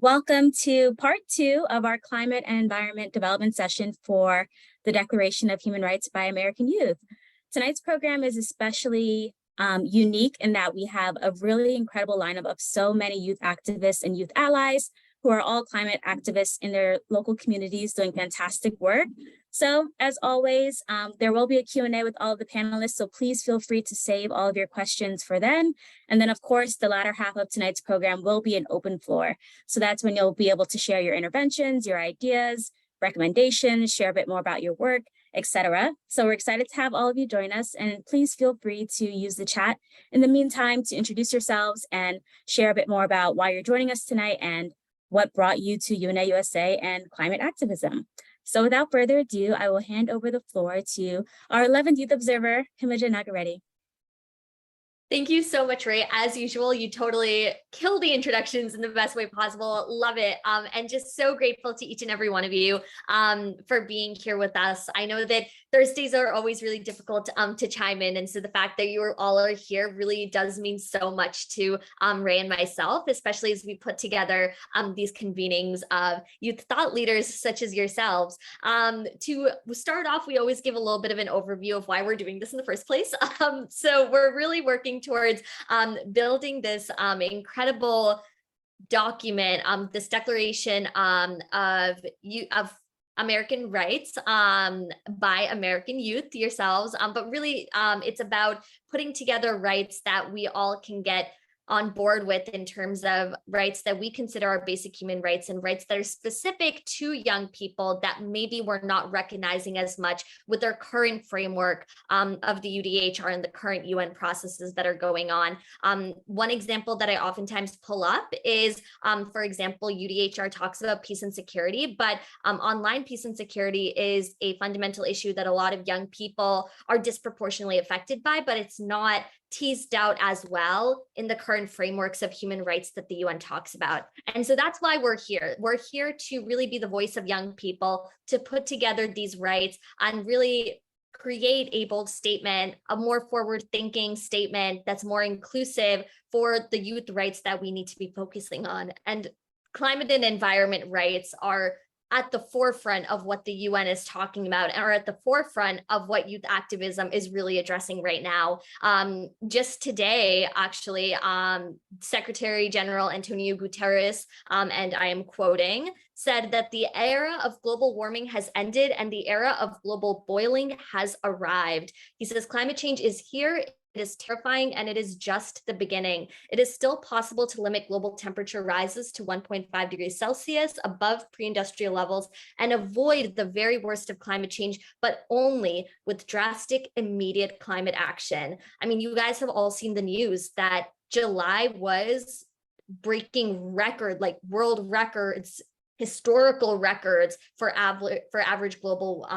Welcome to part 2 of our climate and environment development session for the Declaration of Human Rights by American Youth. Tonight's program is especially unique in that we have a really incredible lineup of so many youth activists and youth allies who are all climate activists in their local communities doing fantastic work. So as always, there will be a Q&A with all of the panelists, so please feel free to save all of your questions for then. And then of course, the latter half of tonight's program will be an open floor. So that's when you'll be able to share your interventions, your ideas, recommendations, share a bit more about your work, etc. So we're excited to have all of you join us, and please feel free to use the chat in the meantime to introduce yourselves and share a bit more about why you're joining us tonight and what brought you to UNA USA and climate activism. So without further ado, I will hand over the floor to our 11th Youth Observer, Himaja Nagareddy. Thank you so much, Ray. As usual, you totally kill the introductions in the best way possible. Love it. And just so grateful to each and every one of you for being here with us. I know that Thursdays are always really difficult to chime in. And so the fact that you all are here really does mean so much to Ray and myself, especially as we put together these convenings of youth thought leaders such as yourselves. To start off, we always give a little bit of an overview of why we're doing this in the first place. So we're really working towards building this incredible document, this declaration of American rights by American youth, yourselves, but really it's about putting together rights that we all can get on board with in terms of rights that we consider our basic human rights and rights that are specific to young people that maybe we're not recognizing as much with our current framework of the UDHR and the current UN processes that are going on. One example that I oftentimes pull up is, for example, UDHR talks about peace and security, but online peace and security is a fundamental issue that a lot of young people are disproportionately affected by, but it's not teased out as well in the current frameworks of human rights that the UN talks about. And so that's why we're here. We're here to really be the voice of young people, to put together these rights and really create a bold statement, a more forward-thinking statement that's more inclusive for the youth rights that we need to be focusing on. And climate and environment rights are at the forefront of what the UN is talking about, or at the forefront of what youth activism is really addressing right now. Just today, actually, Secretary General Antonio Guterres, and I am quoting, said that the era of global warming has ended and the era of global boiling has arrived. He says climate change is here. It is terrifying, and it is just the beginning. It is still possible to limit global temperature rises to 1.5 degrees Celsius above pre-industrial levels and avoid the very worst of climate change, but only with drastic, immediate climate action. I mean, you guys have all seen the news that July was breaking world records, historical records for average global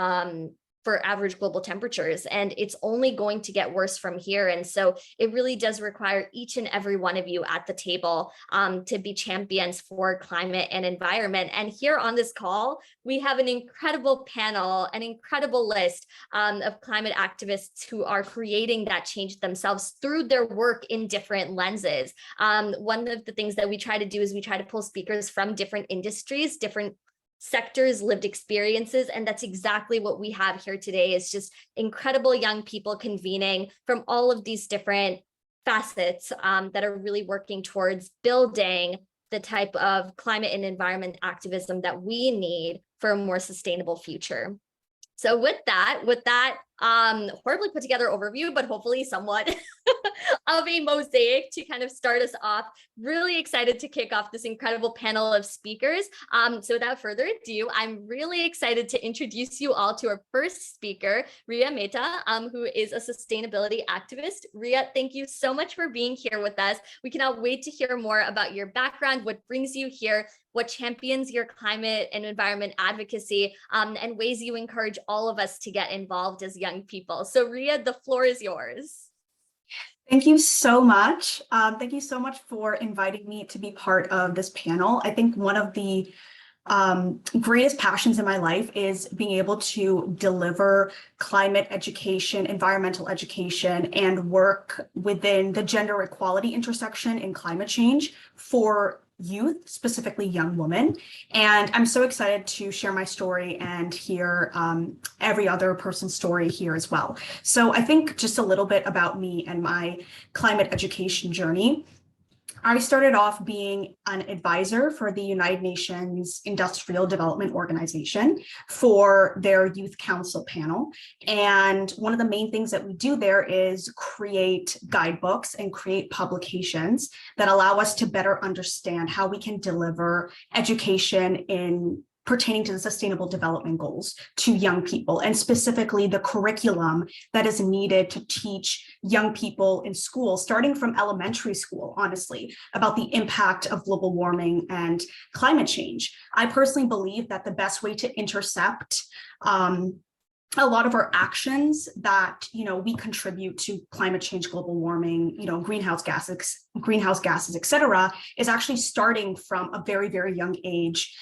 temperatures, and it's only going to get worse from here. And so it really does require each and every one of you at the table to be champions for climate and environment. And here on this call, we have an incredible panel, an incredible list of climate activists who are creating that change themselves through their work in different lenses. One of the things that we try to do is we try to pull speakers from different industries, different sectors, lived experiences, and that's exactly what we have here today. Is just incredible young people convening from all of these different facets that are really working towards building the type of climate and environment activism that we need for a more sustainable future. So with that horribly put together overview, but hopefully somewhat of a mosaic to kind of start us off, really excited to kick off this incredible panel of speakers. So without further ado, I'm really excited to introduce you all to our first speaker, Ria Mehta, who is a sustainability activist. Ria, thank you so much for being here with us. We cannot wait to hear more about your background, what brings you here, what champions your climate and environment advocacy, and ways you encourage all of us to get involved as young people. So Ria, the floor is yours. Thank you so much. Thank you so much for inviting me to be part of this panel. I think one of the greatest passions in my life is being able to deliver climate education, environmental education, and work within the gender equality intersection in climate change for youth, specifically young women. And I'm so excited to share my story and hear every other person's story here as well. So I think just a little bit about me and my climate education journey. I started off being an advisor for the United Nations Industrial Development Organization for their Youth Council panel. And one of the main things that we do there is create guidebooks and create publications that allow us to better understand how we can deliver education in pertaining to the Sustainable Development Goals to young people, and specifically the curriculum that is needed to teach young people in school, starting from elementary school, honestly, about the impact of global warming and climate change. I personally believe that the best way to intercept a lot of our actions that we contribute to climate change, global warming, greenhouse gases, et cetera, is actually starting from a very, very young age.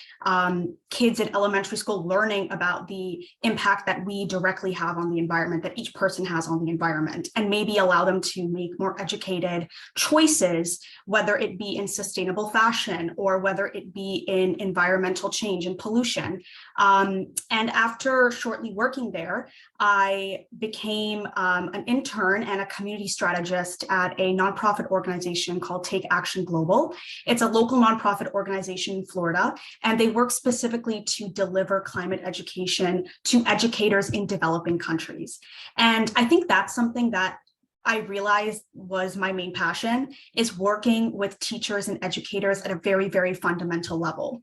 Kids in elementary school learning about the impact that we directly have on the environment, that each person has on the environment, and maybe allow them to make more educated choices, whether it be in sustainable fashion or whether it be in environmental change and pollution. And after shortly working there, I became an intern and a community strategist at a nonprofit organization called Take Action Global. It's a local nonprofit organization in Florida, and they work specifically to deliver climate education to educators in developing countries. And I think that's something that I realized was my main passion, is working with teachers and educators at a very, very fundamental level.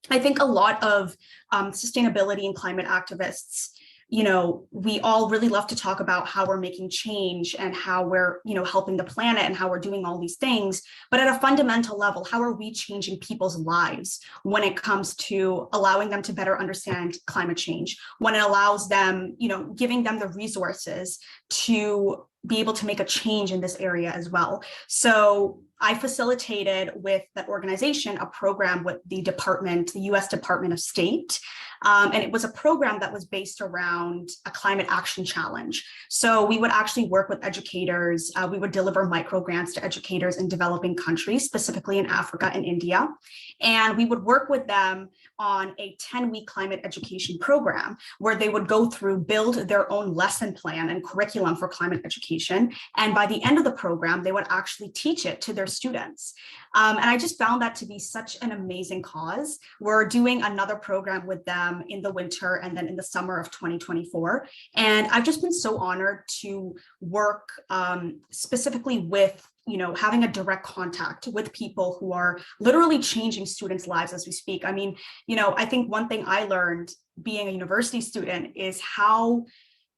I think a lot of sustainability and climate activists, we all really love to talk about how we're making change and how we're, helping the planet and how we're doing all these things. But at a fundamental level, how are we changing people's lives when it comes to allowing them to better understand climate change, when it allows them, giving them the resources to be able to make a change in this area as well. So I facilitated with that organization a program with the US Department of State. And it was a program that was based around a climate action challenge. So we would actually work with educators. We would deliver micro grants to educators in developing countries, specifically in Africa and India. And we would work with them on a 10-week climate education program where they would go through, build their own lesson plan and curriculum for climate education. And by the end of the program, they would actually teach it to their students. And I just found that to be such an amazing cause. We're doing another program with them in the winter and then in the summer of 2024. And I've just been so honored to work specifically with having a direct contact with people who are literally changing students' lives as we speak. I mean, I think one thing I learned being a university student is how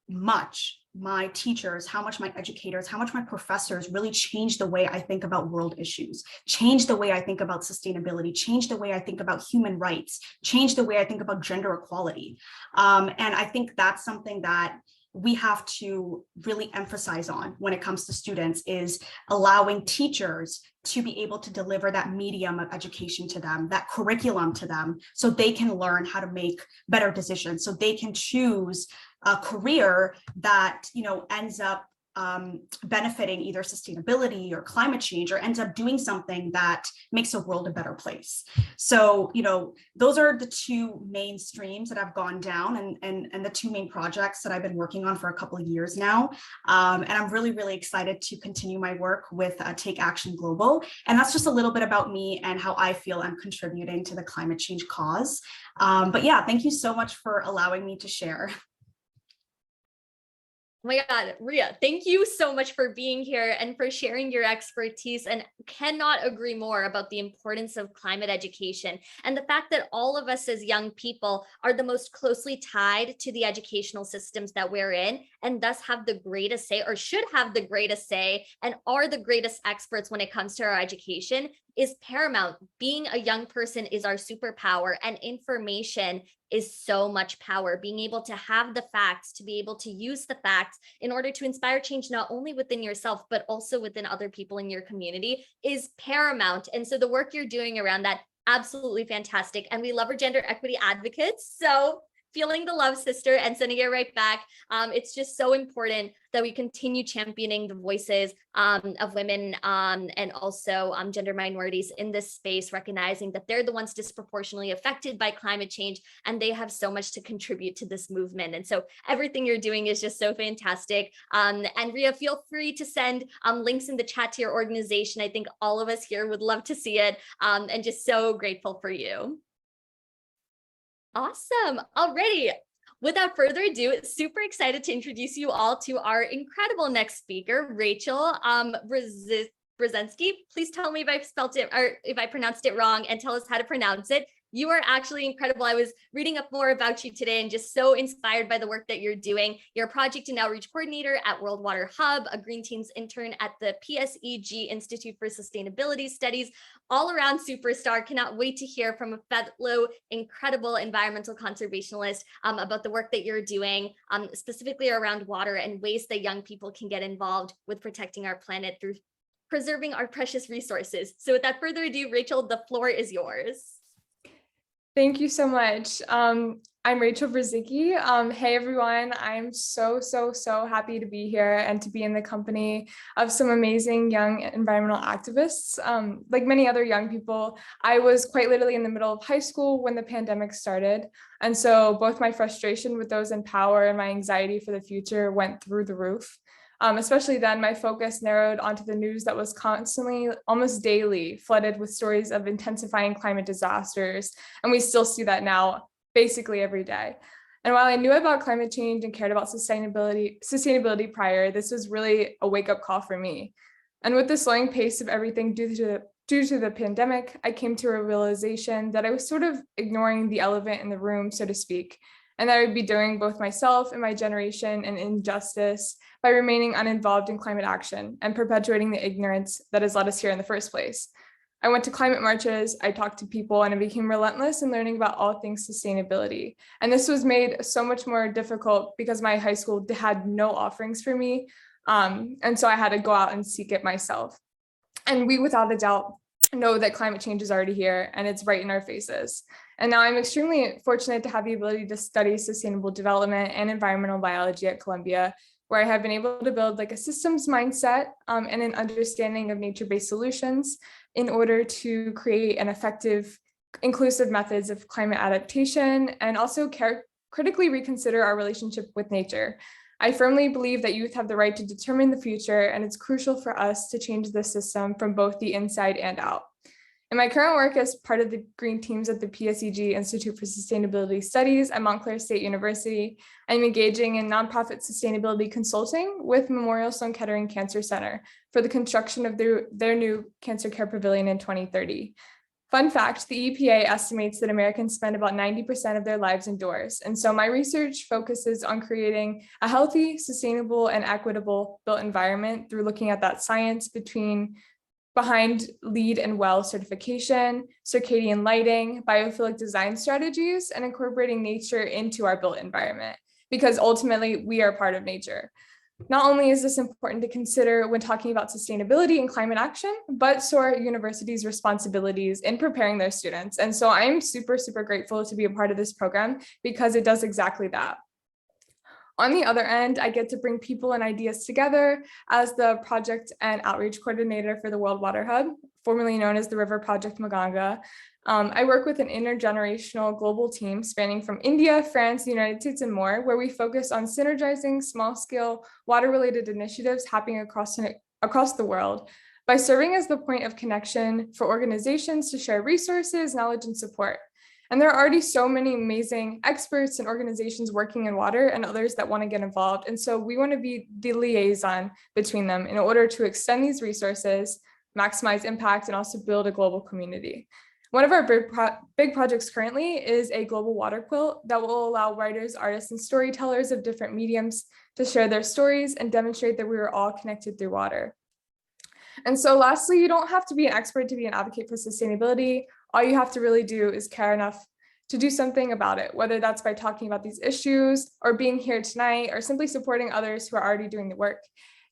much my teachers, how much my educators, how much my professors really changed the way I think about world issues, changed the way I think about sustainability, changed the way I think about human rights, changed the way I think about gender equality. And I think that's something that we have to really emphasize on when it comes to students, is allowing teachers to be able to deliver that medium of education to them, that curriculum to them, so they can learn how to make better decisions, so they can choose a career that ends up benefiting either sustainability or climate change, or ends up doing something that makes the world a better place. So, those are the two main streams that I've gone down, and the two main projects that I've been working on for a couple of years now. And I'm really, really excited to continue my work with Take Action Global. And that's just a little bit about me and how I feel I'm contributing to the climate change cause. But yeah, thank you so much for allowing me to share. Oh my God, Ria, thank you so much for being here and for sharing your expertise, and cannot agree more about the importance of climate education and the fact that all of us as young people are the most closely tied to the educational systems that we're in, and thus have the greatest say, or should have the greatest say, and are the greatest experts when it comes to our education, is paramount. Being a young person is our superpower, and information is so much power. Being able to have the facts, to be able to use the facts in order to inspire change, not only within yourself, but also within other people in your community, is paramount. And so the work you're doing around that, absolutely fantastic. And we love our gender equity advocates. So feeling the love, sister, and sending it right back. It's just so important that we continue championing the voices of women and also gender minorities in this space, recognizing that they're the ones disproportionately affected by climate change, and they have so much to contribute to this movement. And so everything you're doing is just so fantastic. And Ria, feel free to send links in the chat to your organization. I think all of us here would love to see it, and just so grateful for you. Awesome. Alrighty. Without further ado, super excited to introduce you all to our incredible next speaker, Rachel Brzezinski. Please tell me if I spelled it or if I pronounced it wrong, and tell us how to pronounce it. You are actually incredible. I was reading up more about you today and just so inspired by the work that you're doing. You're a project and outreach coordinator at World Water Hub, a Green Teams intern at the PSEG Institute for Sustainability Studies, all around superstar. Cannot wait to hear from a fellow incredible environmental conservationist about the work that you're doing, specifically around water and ways that young people can get involved with protecting our planet through preserving our precious resources. So without further ado, Rachel, the floor is yours. Thank you so much. I'm Rachel Brzezinski. Hey everyone, I'm so happy to be here and to be in the company of some amazing young environmental activists. Like many other young people, I was quite literally in the middle of high school when the pandemic started. And so both my frustration with those in power and my anxiety for the future went through the roof. Especially then, my focus narrowed onto the news that was constantly, almost daily, flooded with stories of intensifying climate disasters. And we still see that now, basically every day. And while I knew about climate change and cared about sustainability prior, this was really a wake-up call for me. And with the slowing pace of everything due to the pandemic, I came to a realization that I was sort of ignoring the elephant in the room, so to speak, and that I would be doing both myself and my generation an injustice by remaining uninvolved in climate action and perpetuating the ignorance that has led us here in the first place. I went to climate marches, I talked to people, and I became relentless in learning about all things sustainability. And this was made so much more difficult because my high school had no offerings for me. And so I had to go out and seek it myself. And we, without a doubt, know that climate change is already here and it's right in our faces. And now I'm extremely fortunate to have the ability to study sustainable development and environmental biology at Columbia, where I have been able to build like a systems mindset and an understanding of nature-based solutions in order to create an effective, inclusive methods of climate adaptation and also critically reconsider our relationship with nature. I firmly believe that youth have the right to determine the future, and it's crucial for us to change the system from both the inside and out. In my current work as part of the Green Teams at the PSEG Institute for Sustainability Studies at Montclair State University, I'm engaging in nonprofit sustainability consulting with Memorial Sloan Kettering Cancer Center for the construction of their new cancer care pavilion in 2030. Fun fact, the EPA estimates that Americans spend about 90% of their lives indoors. And so my research focuses on creating a healthy, sustainable, and equitable built environment through looking at that science behind LEED and WELL certification, circadian lighting, biophilic design strategies, and incorporating nature into our built environment, because ultimately we are part of nature. Not only is this important to consider when talking about sustainability and climate action, but so are universities' responsibilities in preparing their students. And so I'm super grateful to be a part of this program because it does exactly that. On the other end, I get to bring people and ideas together as the project and outreach coordinator for the World Water Hub, formerly known as the River Project Maganga. I work with an intergenerational global team spanning from India, France, the United States, and more, where we focus on synergizing small-scale water-related initiatives happening across the world by serving as the point of connection for organizations to share resources, knowledge, and support. And there are already so many amazing experts and organizations working in water and others that want to get involved. And so we want to be the liaison between them in order to extend these resources, maximize impact, and also build a global community. One of our big projects currently is a global water quilt that will allow writers, artists, and storytellers of different mediums to share their stories and demonstrate that we are all connected through water. And so lastly, you don't have to be an expert to be an advocate for sustainability. All you have to really do is care enough to do something about it, whether that's by talking about these issues or being here tonight or simply supporting others who are already doing the work.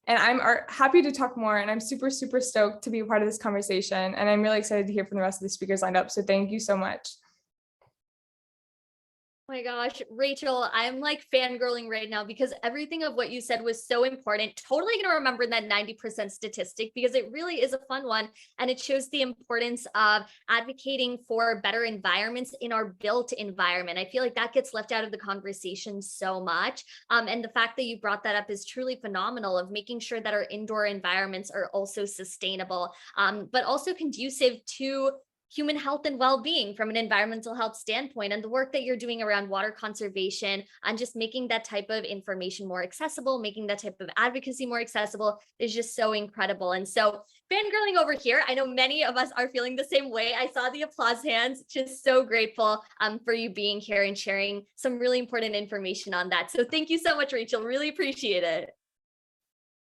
And I'm happy to talk more, and I'm super stoked to be a part of this conversation. And I'm really excited to hear from the rest of the speakers lined up. So thank you so much. Oh my gosh, Rachel, I'm like fangirling right now because everything of what you said was so important. Totally going to remember that 90% statistic because it really is a fun one. And it shows the importance of advocating for better environments in our built environment. I feel like that gets left out of the conversation so much. And the fact that you brought that up is truly phenomenal, of making sure that our indoor environments are also sustainable, but also conducive to human health and well-being from an environmental health standpoint. And the work that you're doing around water conservation and just making that type of information more accessible, making that type of advocacy more accessible is just so incredible. And so fangirling over here, I know many of us are feeling the same way. I saw the applause hands, just so grateful for you being here and sharing some really important information on that. So thank you so much, Rachel. Really appreciate it.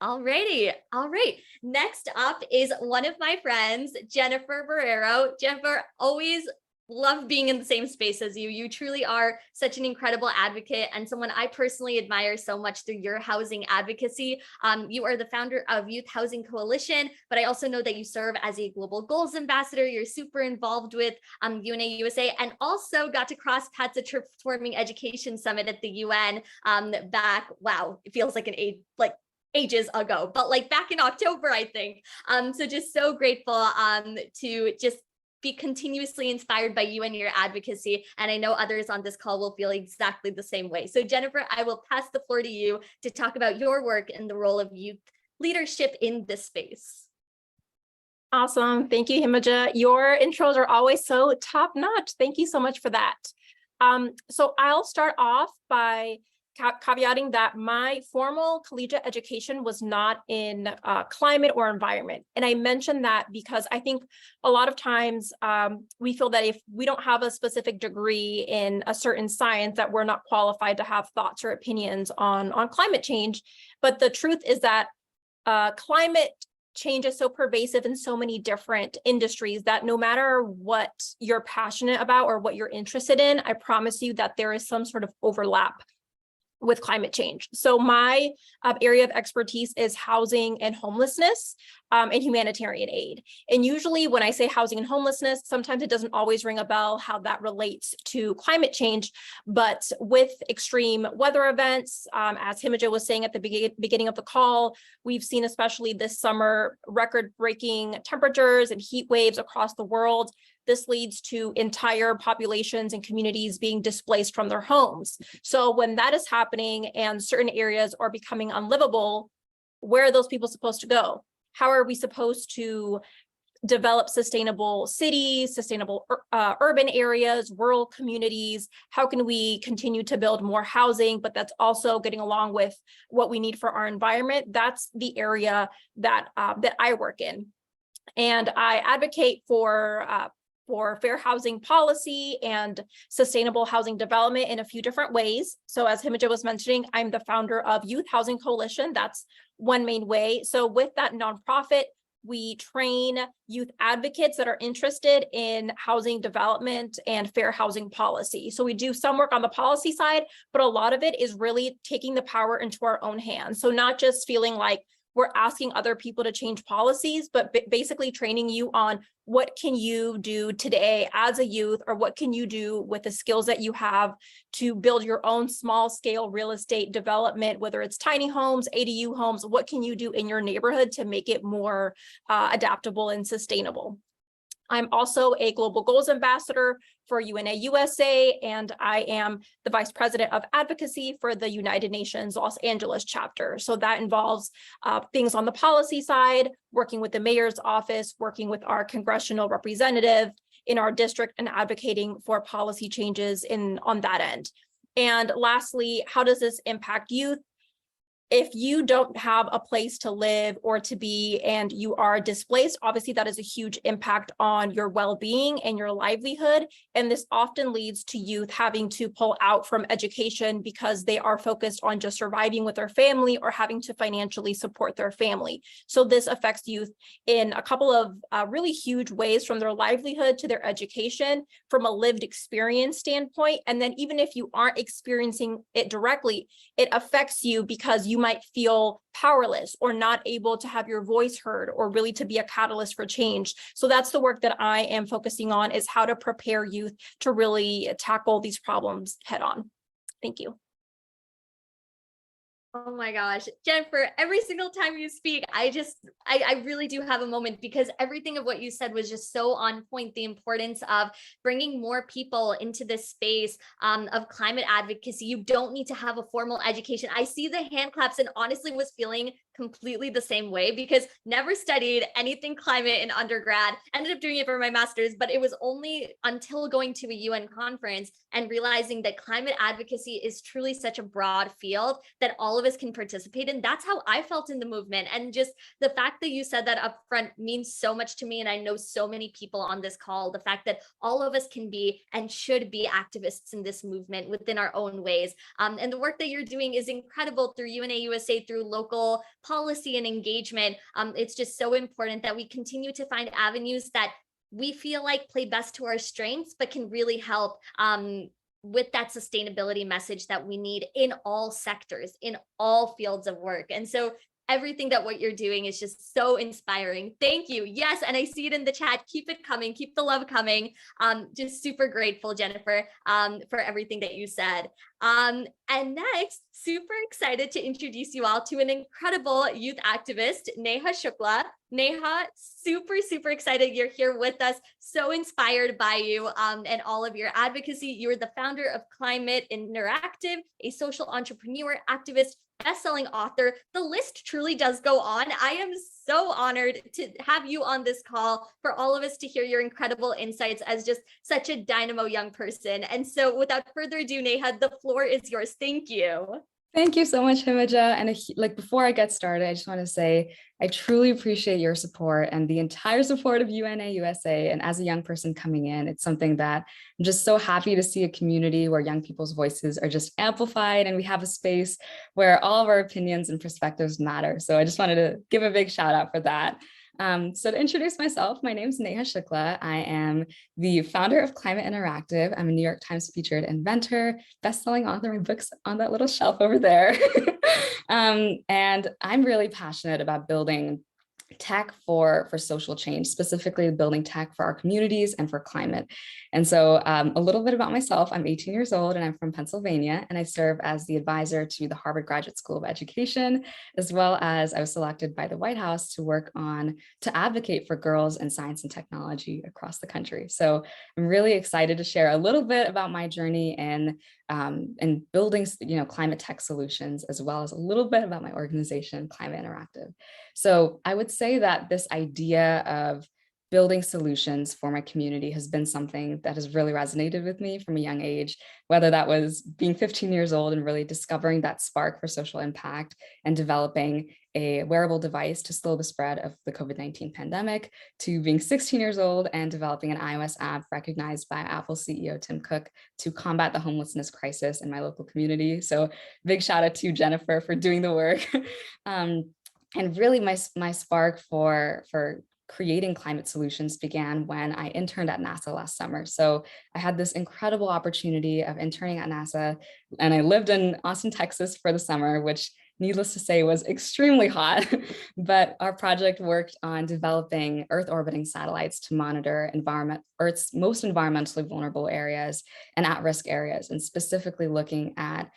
Alrighty. All right. Next up is one of my friends, Jennifer Barrero. Jennifer, always love being in the same space as you. You truly are such an incredible advocate and someone I personally admire so much through your housing advocacy. You are the founder of Youth Housing Coalition, but I also know that you serve as a Global Goals Ambassador. You're super involved with UNA USA, and also got to cross paths at Transforming Education Summit at the UN back. Wow, it feels like ages ago, but like back in October, I think. So just so grateful to just be continuously inspired by you and your advocacy. And I know others on this call will feel exactly the same way. So Jennifer, I will pass the floor to you to talk about your work and the role of youth leadership in this space. Awesome. Thank you, Himija. Your intros are always so top notch. Thank you so much for that. So I'll start off by caveating that my formal collegiate education was not in climate or environment. And I mentioned that because I think a lot of times we feel that if we don't have a specific degree in a certain science, that we're not qualified to have thoughts or opinions on climate change. But the truth is that climate change is so pervasive in so many different industries that no matter what you're passionate about or what you're interested in, I promise you that there is some sort of overlap with climate change. So my area of expertise is housing and homelessness and humanitarian aid. And usually when I say housing and homelessness, sometimes it doesn't always ring a bell how that relates to climate change. But with extreme weather events, as Himija was saying at the beginning of the call, we've seen especially this summer record-breaking temperatures and heat waves across the world. This leads to entire populations and communities being displaced from their homes. So when that is happening and certain areas are becoming unlivable, where are those people supposed to go? How are we supposed to develop sustainable cities, sustainable urban areas, rural communities? How can we continue to build more housing, but that's also getting along with what we need for our environment? That's the area that I work in. And I advocate for fair housing policy and sustainable housing development in a few different ways. So as Himija was mentioning, I'm the founder of Youth Housing Coalition. That's one main way. So with that nonprofit, we train youth advocates that are interested in housing development and fair housing policy. So we do some work on the policy side, but a lot of it is really taking the power into our own hands. So not just feeling like we're asking other people to change policies, but basically training you on what can you do today as a youth, or what can you do with the skills that you have to build your own small scale real estate development, whether it's tiny homes, ADU homes, what can you do in your neighborhood to make it more adaptable and sustainable? I'm also a Global Goals Ambassador for UNA USA, and I am the Vice President of Advocacy for the United Nations Los Angeles chapter. So that involves things on the policy side, working with the mayor's office, working with our congressional representative in our district, and advocating for policy changes on that end. And lastly, how does this impact youth? If you don't have a place to live or to be and you are displaced, obviously that is a huge impact on your well-being and your livelihood. And this often leads to youth having to pull out from education because they are focused on just surviving with their family or having to financially support their family. So this affects youth in a couple of really huge ways, from their livelihood to their education, from a lived experience standpoint. And then even if you aren't experiencing it directly, it affects you because you might feel powerless or not able to have your voice heard or really to be a catalyst for change. So that's the work that I am focusing on, is how to prepare youth to really tackle these problems head on. Thank you. Oh my gosh, Jennifer, every single time you speak, I really do have a moment, because everything of what you said was just so on point. The importance of bringing more people into this space of climate advocacy. You don't need to have a formal education. I see the hand claps and honestly was feeling completely the same way, because never studied anything climate in undergrad, ended up doing it for my master's, but it was only until going to a UN conference and realizing that climate advocacy is truly such a broad field that all of us can participate in. That's how I felt in the movement. And just the fact that you said that up front means so much to me. And I know so many people on this call, the fact that all of us can be and should be activists in this movement within our own ways. And the work that you're doing is incredible through UNA USA, through local policy and engagement. It's just so important that we continue to find avenues that we feel like play best to our strengths, but can really help with that sustainability message that we need in all sectors, in all fields of work. And so everything that what you're doing is just so inspiring. Thank you. Yes, and I see it in the chat. Keep it coming. Keep the love coming. Just super grateful, Jennifer, for everything that you said. And next, super excited to introduce you all to an incredible youth activist, Neha Shukla. Neha, super excited you're here with us. So inspired by you and all of your advocacy. You are the founder of Climate Interactive, a social entrepreneur, activist, best-selling author. The list truly does go on. I am so honored to have you on this call, for all of us to hear your incredible insights as just such a dynamo young person. And so without further ado, Neha, the floor is yours. Thank you. Thank you so much, Himajah. And like before I get started, I just want to say I truly appreciate your support and the entire support of UNA USA. And as a young person coming in, it's something that I'm just so happy to see, a community where young people's voices are just amplified, and we have a space where all of our opinions and perspectives matter. So I just wanted to give a big shout out for that. So to introduce myself, my name is Neha Shukla. I am the founder of Climate Interactive. I'm a New York Times featured inventor, best-selling author. My book's on that little shelf over there. And I'm really passionate about building tech for social change, specifically building tech for our communities and for climate. And so a little bit about myself, I'm 18 years old and I'm from Pennsylvania, and I serve as the advisor to the Harvard Graduate School of Education, as well as I was selected by the White House to advocate for girls in science and technology across the country. So I'm really excited to share a little bit about my journey in building, climate tech solutions, as well as a little bit about my organization, Climate Interactive. So I would say that this idea of building solutions for my community has been something that has really resonated with me from a young age, whether that was being 15 years old and really discovering that spark for social impact and developing a wearable device to slow the spread of the COVID-19 pandemic, to being 16 years old and developing an iOS app recognized by Apple CEO Tim Cook to combat the homelessness crisis in my local community. So big shout out to Jennifer for doing the work. And really my spark for creating climate solutions began when I interned at NASA last summer. So I had this incredible opportunity of interning at NASA, and I lived in Austin, Texas for the summer, which needless to say was extremely hot. But our project worked on developing Earth orbiting satellites to monitor Earth's most environmentally vulnerable areas and at-risk areas, and specifically looking at,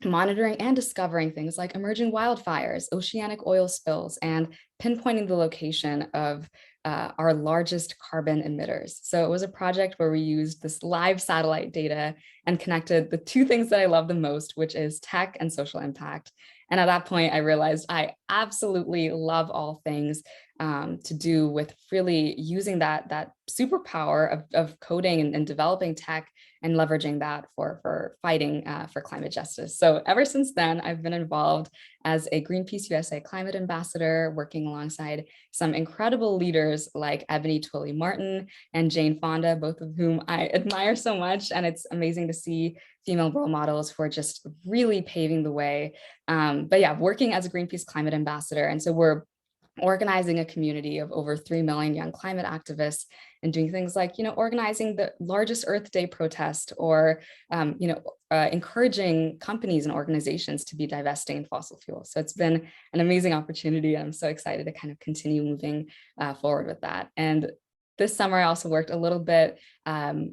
monitoring and discovering things like emerging wildfires, oceanic oil spills, and pinpointing the location of our largest carbon emitters. So it was a project where we used this live satellite data and connected the two things that I love the most, which is tech and social impact. And at that point, I realized I absolutely love all things to do with really using that superpower of coding and developing tech and leveraging that for fighting for climate justice. So ever since then, I've been involved as a Greenpeace USA climate ambassador, working alongside some incredible leaders like Ebony Twilley Martin and Jane Fonda, both of whom I admire so much. And it's amazing to see female role models who are just really paving the way. But yeah, working as a Greenpeace climate ambassador. And so we're organizing a community of over 3 million young climate activists and doing things like, organizing the largest Earth Day protest, or, encouraging companies and organizations to be divesting in fossil fuels. So it's been an amazing opportunity. I'm so excited to kind of continue moving forward with that. And this summer, I also worked a little bit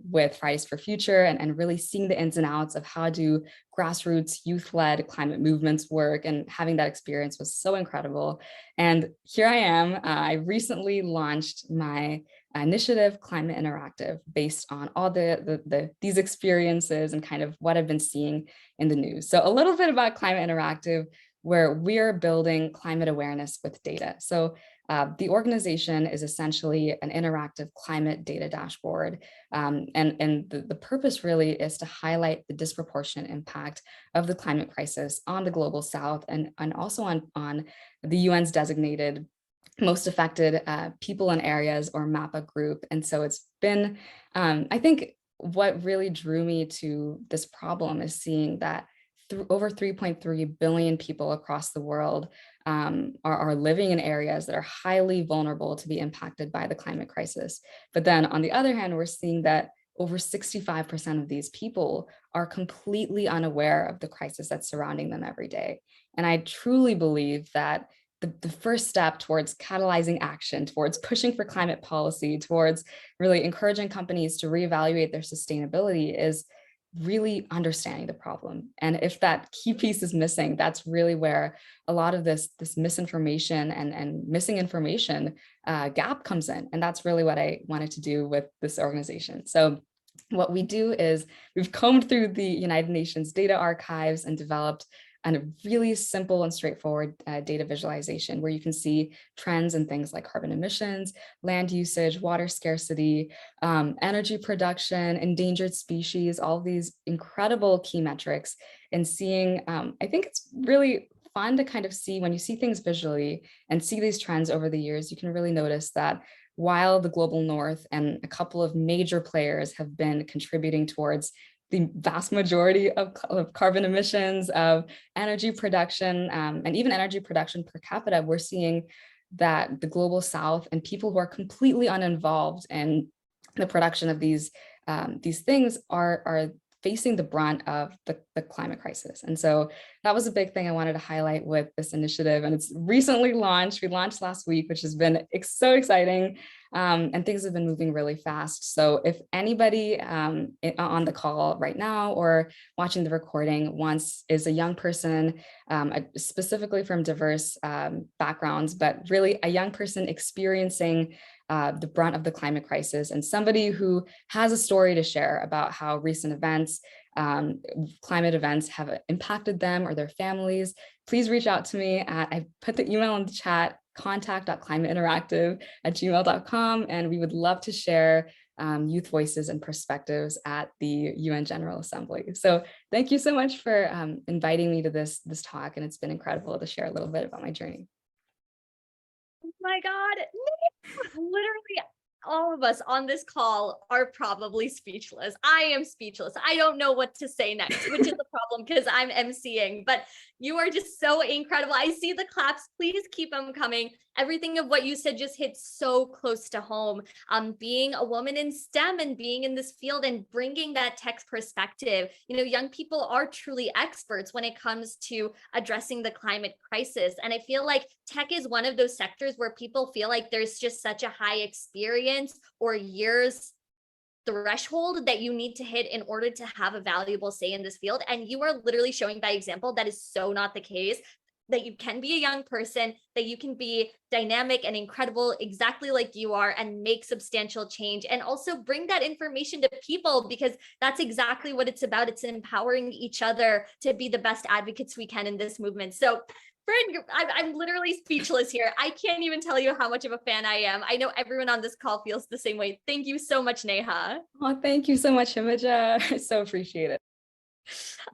with Fridays for Future, and really seeing the ins and outs of how do grassroots youth-led climate movements work, and having that experience was so incredible. And here I am. I recently launched my initiative, Climate Interactive, based on all these experiences and kind of what I've been seeing in the news. So a little bit about Climate Interactive, where we're building climate awareness with data. So the organization is essentially an interactive climate data dashboard. And the purpose really is to highlight the disproportionate impact of the climate crisis on the global South, and also on the UN's designated most affected people and areas, or MAPA group. And so it's been, I think what really drew me to this problem is seeing that over 3.3 billion people across the world are living in areas that are highly vulnerable to be impacted by the climate crisis. But then on the other hand, we're seeing that over 65% of these people are completely unaware of the crisis that's surrounding them every day. And I truly believe that the first step towards catalyzing action, towards pushing for climate policy, towards really encouraging companies to reevaluate their sustainability is really understanding the problem. And if that key piece is missing, that's really where a lot of this misinformation and missing information gap comes in. And that's really what I wanted to do with this organization. So what we do is we've combed through the United Nations data archives and developed a really simple and straightforward data visualization, where you can see trends in things like carbon emissions, land usage, water scarcity, energy production, endangered species, all these incredible key metrics. And seeing, I think it's really fun to kind of see, when you see things visually and see these trends over the years, you can really notice that while the global North and a couple of major players have been contributing towards the vast majority of carbon emissions, of energy production, and even energy production per capita, we're seeing that the global South and people who are completely uninvolved in the production of these things are facing the brunt of the climate crisis. And so that was a big thing I wanted to highlight with this initiative. And it's recently launched. We launched last week, which has been so exciting. And things have been moving really fast. So if anybody on the call right now or watching the recording is a young person, specifically from diverse backgrounds, but really a young person experiencing the brunt of the climate crisis, and somebody who has a story to share about how recent events, climate events have impacted them or their families, please reach out to me I put the email in the chat, contact.climateinteractive@gmail.com, and we would love to share youth voices and perspectives at the UN General Assembly. So thank you so much for inviting me to this talk, and it's been incredible to share a little bit about my journey. Oh my God, literally all of us on this call are probably speechless. I am speechless. I don't know what to say next, which is a problem because I'm emceeing, but you are just so incredible. I see the claps. Please keep them coming. Everything of what you said just hits so close to home. Being a woman in STEM and being in this field and bringing that tech perspective, young people are truly experts when it comes to addressing the climate crisis. And I feel like tech is one of those sectors where people feel like there's just such a high experience or years threshold that you need to hit in order to have a valuable say in this field. And you are literally showing by example that is so not the case, that you can be a young person, that you can be dynamic and incredible exactly like you are and make substantial change, and also bring that information to people, because that's exactly what it's about. It's empowering each other to be the best advocates we can in this movement. So Bryn, I'm literally speechless here. I can't even tell you how much of a fan I am. I know everyone on this call feels the same way. Thank you so much, Neha. Oh, thank you so much, Himajah. I so appreciate it.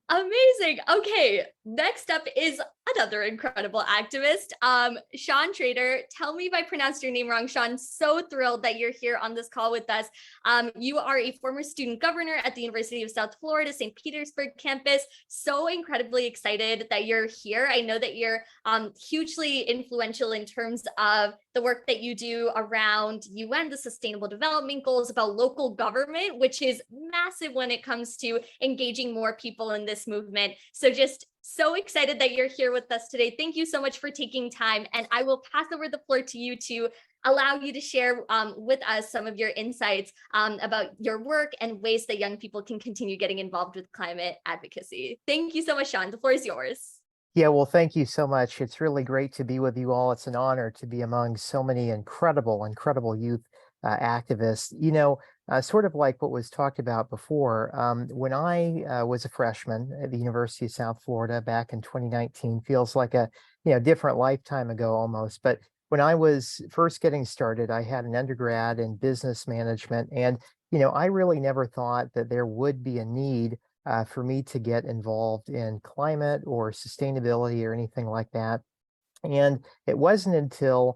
Amazing. Okay, Next up is another incredible activist, Sean Trader. Tell me if I pronounced your name wrong, Sean. So thrilled that you're here on this call with us. You are a former student governor at the University of South Florida, St. Petersburg campus. So incredibly excited that you're here. I know that you're hugely influential in terms of the work that you do around UN, the Sustainable Development Goals, about local government, which is massive when it comes to engaging more people in this movement. So just so excited that you're here with us today. Thank you so much for taking time. And I will pass over the floor to you to allow you to share with us some of your insights about your work and ways that young people can continue getting involved with climate advocacy. Thank you so much, Sean. The floor is yours. Yeah, well, thank you so much. It's really great to be with you all. It's an honor to be among so many incredible youth activists. Sort of like what was talked about before, when I was a freshman at the University of South Florida back in 2019, feels like a different lifetime ago almost. But when I was first getting started, I had an undergrad in business management, and I really never thought that there would be a need for me to get involved in climate or sustainability or anything like that. And it wasn't until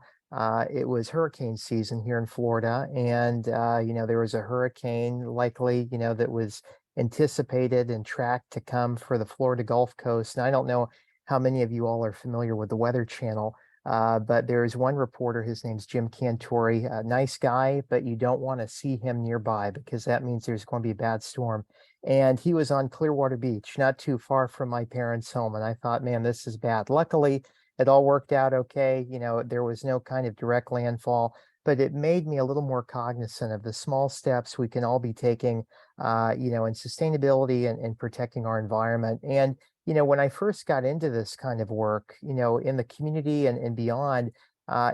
it was hurricane season here in Florida, and there was a hurricane likely, that was anticipated and tracked to come for the Florida Gulf Coast. And I don't know how many of you all are familiar with the Weather Channel, but there is one reporter, his name's Jim Cantori, a nice guy, but you don't want to see him nearby because that means there's going to be a bad storm. And he was on Clearwater Beach, not too far from my parents' home. And I thought, man, this is bad. Luckily, it all worked out okay. There was no kind of direct landfall, but it made me a little more cognizant of the small steps we can all be taking, in sustainability and protecting our environment. And, when I first got into this kind of work, in the community and beyond,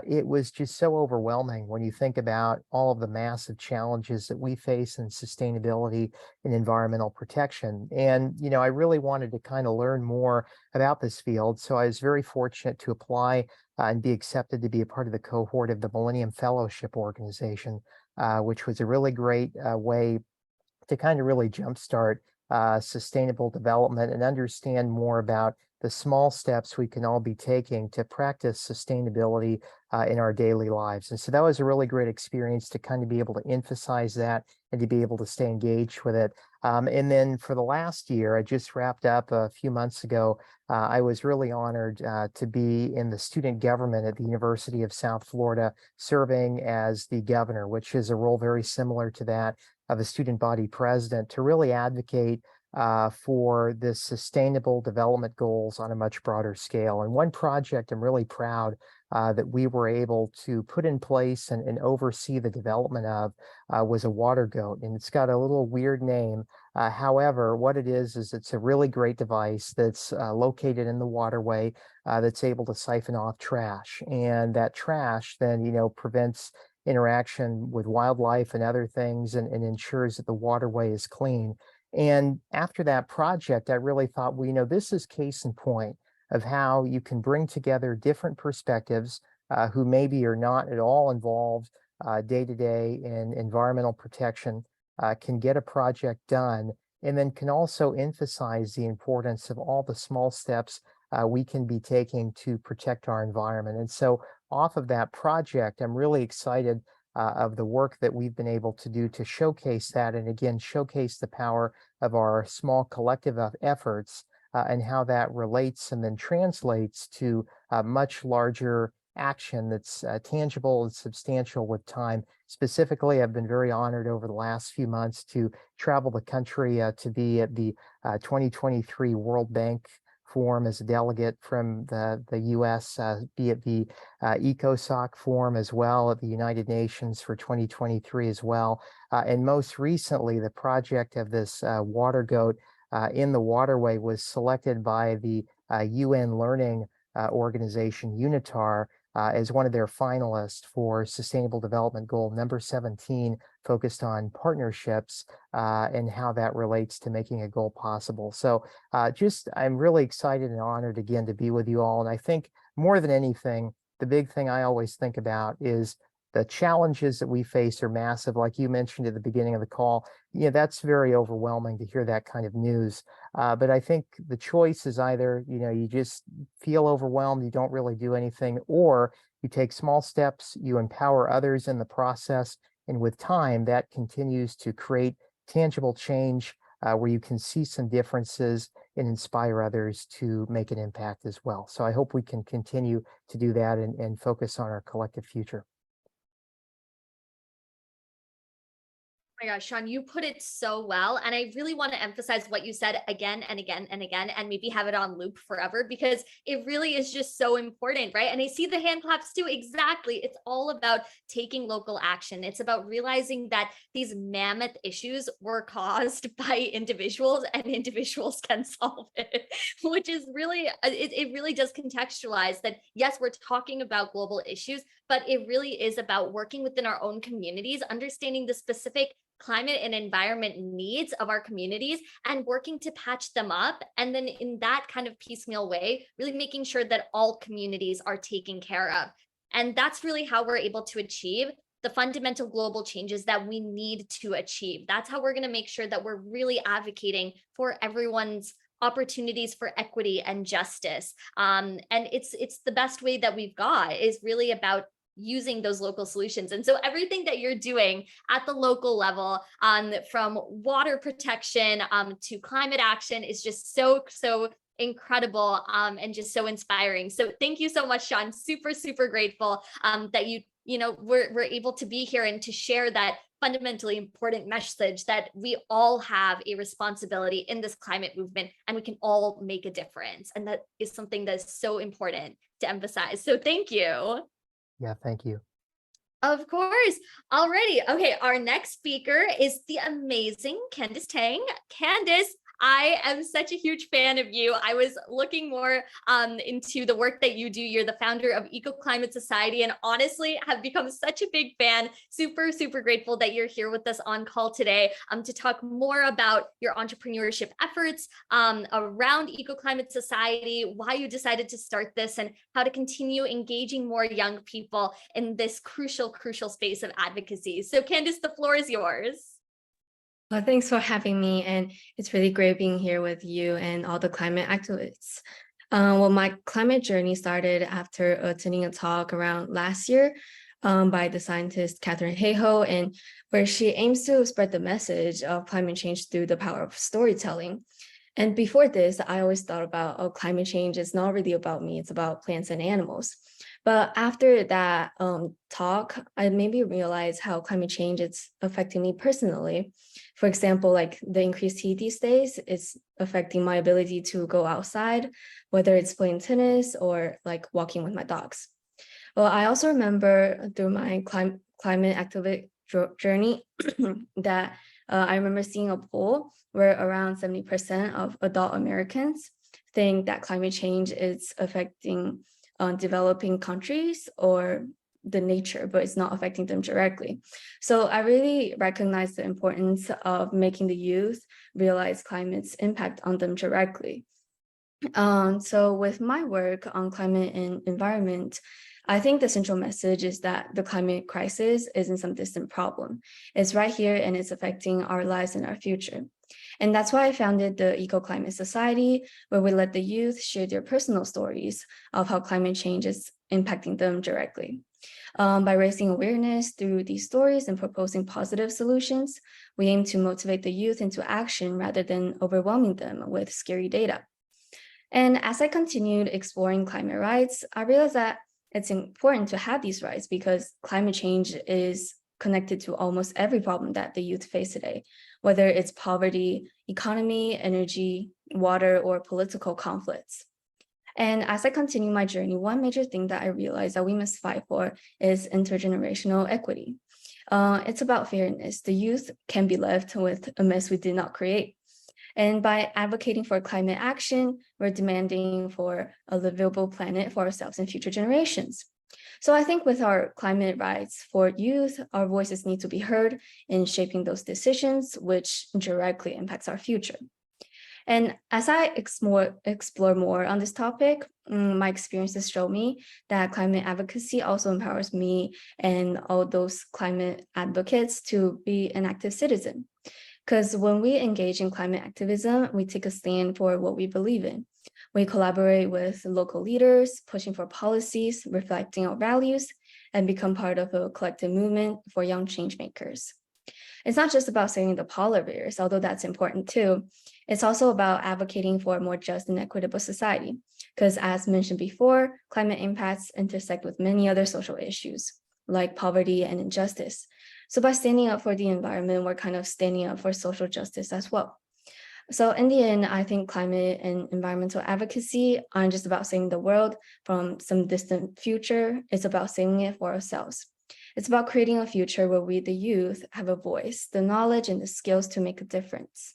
it was just so overwhelming when you think about all of the massive challenges that we face in sustainability and environmental protection. And, I really wanted to kind of learn more about this field. So I was very fortunate to apply and be accepted to be a part of the cohort of the Millennium Fellowship Organization, which was a really great way to kind of really jumpstart sustainable development and understand more about the small steps we can all be taking to practice sustainability in our daily lives. And so that was a really great experience to kind of be able to emphasize that and to be able to stay engaged with it. And then for the last year, I just wrapped up a few months ago, I was really honored to be in the student government at the University of South Florida, serving as the governor, which is a role very similar to that of a student body president, to really advocate for the sustainable development goals on a much broader scale. And one project I'm really proud that we were able to put in place and oversee the development of was a water goat. And it's got a little weird name. However, what it is it's a really great device that's located in the waterway that's able to siphon off trash. And that trash then, prevents interaction with wildlife and other things and ensures that the waterway is clean. And after that project, I really thought, well, this is case in point of how you can bring together different perspectives who maybe are not at all involved day to day in environmental protection, can get a project done, and then can also emphasize the importance of all the small steps we can be taking to protect our environment. And so off of that project, I'm really excited of the work that we've been able to do to showcase that, and again, showcase the power of our small collective efforts and how that relates and then translates to a much larger action that's tangible and substantial with time. Specifically, I've been very honored over the last few months to travel the country to be at the 2023 World Bank Forum as a delegate from the US, be at the ECOSOC Forum as well, at the United Nations for 2023 as well. And most recently, the project of this water goat in the waterway was selected by the UN Learning organization, UNITAR, as one of their finalists for Sustainable Development Goal number 17, focused on partnerships and how that relates to making a goal possible. So I'm really excited and honored again to be with you all. And I think more than anything, the big thing I always think about is the challenges that we face are massive. Like you mentioned at the beginning of the call, that's very overwhelming to hear that kind of news. But I think the choice is either, you just feel overwhelmed, you don't really do anything, or you take small steps, you empower others in the process. And with time, that continues to create tangible change where you can see some differences and inspire others to make an impact as well. So I hope we can continue to do that and focus on our collective future. Oh my gosh, Sean, you put it so well. And I really want to emphasize what you said again and again and again, and maybe have it on loop forever, because it really is just so important, right? And I see the hand claps too. Exactly. It's all about taking local action. It's about realizing that these mammoth issues were caused by individuals, and individuals can solve it, which is really, it really does contextualize that, yes, we're talking about global issues, but it really is about working within our own communities, understanding the specific climate and environment needs of our communities and working to patch them up. And then in that kind of piecemeal way, really making sure that all communities are taken care of. And that's really how we're able to achieve the fundamental global changes that we need to achieve. That's how we're going to make sure that we're really advocating for everyone's opportunities for equity and justice. And it's the best way that we've got is really about using those local solutions. And so everything that you're doing at the local level, from water protection to climate action, is just so incredible and just so inspiring. So thank you so much, Sean. Super grateful that we're able to be here and to share that fundamentally important message that we all have a responsibility in this climate movement and we can all make a difference. And that is something that's so important to emphasize. So thank you. Yeah, thank you. Of course. Alrighty. Okay, our next speaker is the amazing Candice Tang. Candice, I am such a huge fan of you. I was looking more into the work that you do. You're the founder of EcoClimate Society, and honestly have become such a big fan. Super grateful that you're here with us on call today to talk more about your entrepreneurship efforts around EcoClimate Society, why you decided to start this, and how to continue engaging more young people in this crucial space of advocacy. So Candice, the floor is yours. Well, thanks for having me, and it's really great being here with you and all the climate activists. Well, my climate journey started after attending a talk around last year by the scientist Katharine Hayhoe, and where she aims to spread the message of climate change through the power of storytelling. And before this, I always thought about, oh, climate change is not really about me, it's about plants and animals. But after that talk, I maybe realized how climate change is affecting me personally. For example, like the increased heat these days is affecting my ability to go outside, whether it's playing tennis or like walking with my dogs. Well, I also remember through my climate activist journey that I remember seeing a poll where around 70% of adult Americans think that climate change is affecting developing countries or the nature, but it's not affecting them directly. So I really recognize the importance of making the youth realize climate's impact on them directly. So with my work on climate and environment, I think the central message is that the climate crisis isn't some distant problem. It's right here and it's affecting our lives and our future. And that's why I founded the EcoClimate Society, where we let the youth share their personal stories of how climate change is impacting them directly. By raising awareness through these stories and proposing positive solutions, we aim to motivate the youth into action rather than overwhelming them with scary data. And as I continued exploring climate rights, I realized that it's important to have these rights because climate change is connected to almost every problem that the youth face today, whether it's poverty, economy, energy, water, or political conflicts. And as I continue my journey, one major thing that I realized that we must fight for is intergenerational equity. It's about fairness. The youth can be left with a mess we did not create. And by advocating for climate action, we're demanding for a livable planet for ourselves and future generations. So I think with our climate rights for youth, our voices need to be heard in shaping those decisions, which directly impacts our future. And as I explore more on this topic, my experiences show me that climate advocacy also empowers me and all those climate advocates to be an active citizen. Because when we engage in climate activism, we take a stand for what we believe in. We collaborate with local leaders, pushing for policies, reflecting our values, and become part of a collective movement for young change makers. It's not just about saving the polar bears, although that's important too. It's also about advocating for a more just and equitable society, because as mentioned before, climate impacts intersect with many other social issues, like poverty and injustice. So by standing up for the environment, we're kind of standing up for social justice as well. So in the end, I think climate and environmental advocacy aren't just about saving the world from some distant future. It's about saving it for ourselves. It's about creating a future where we, the youth, have a voice, the knowledge and the skills to make a difference.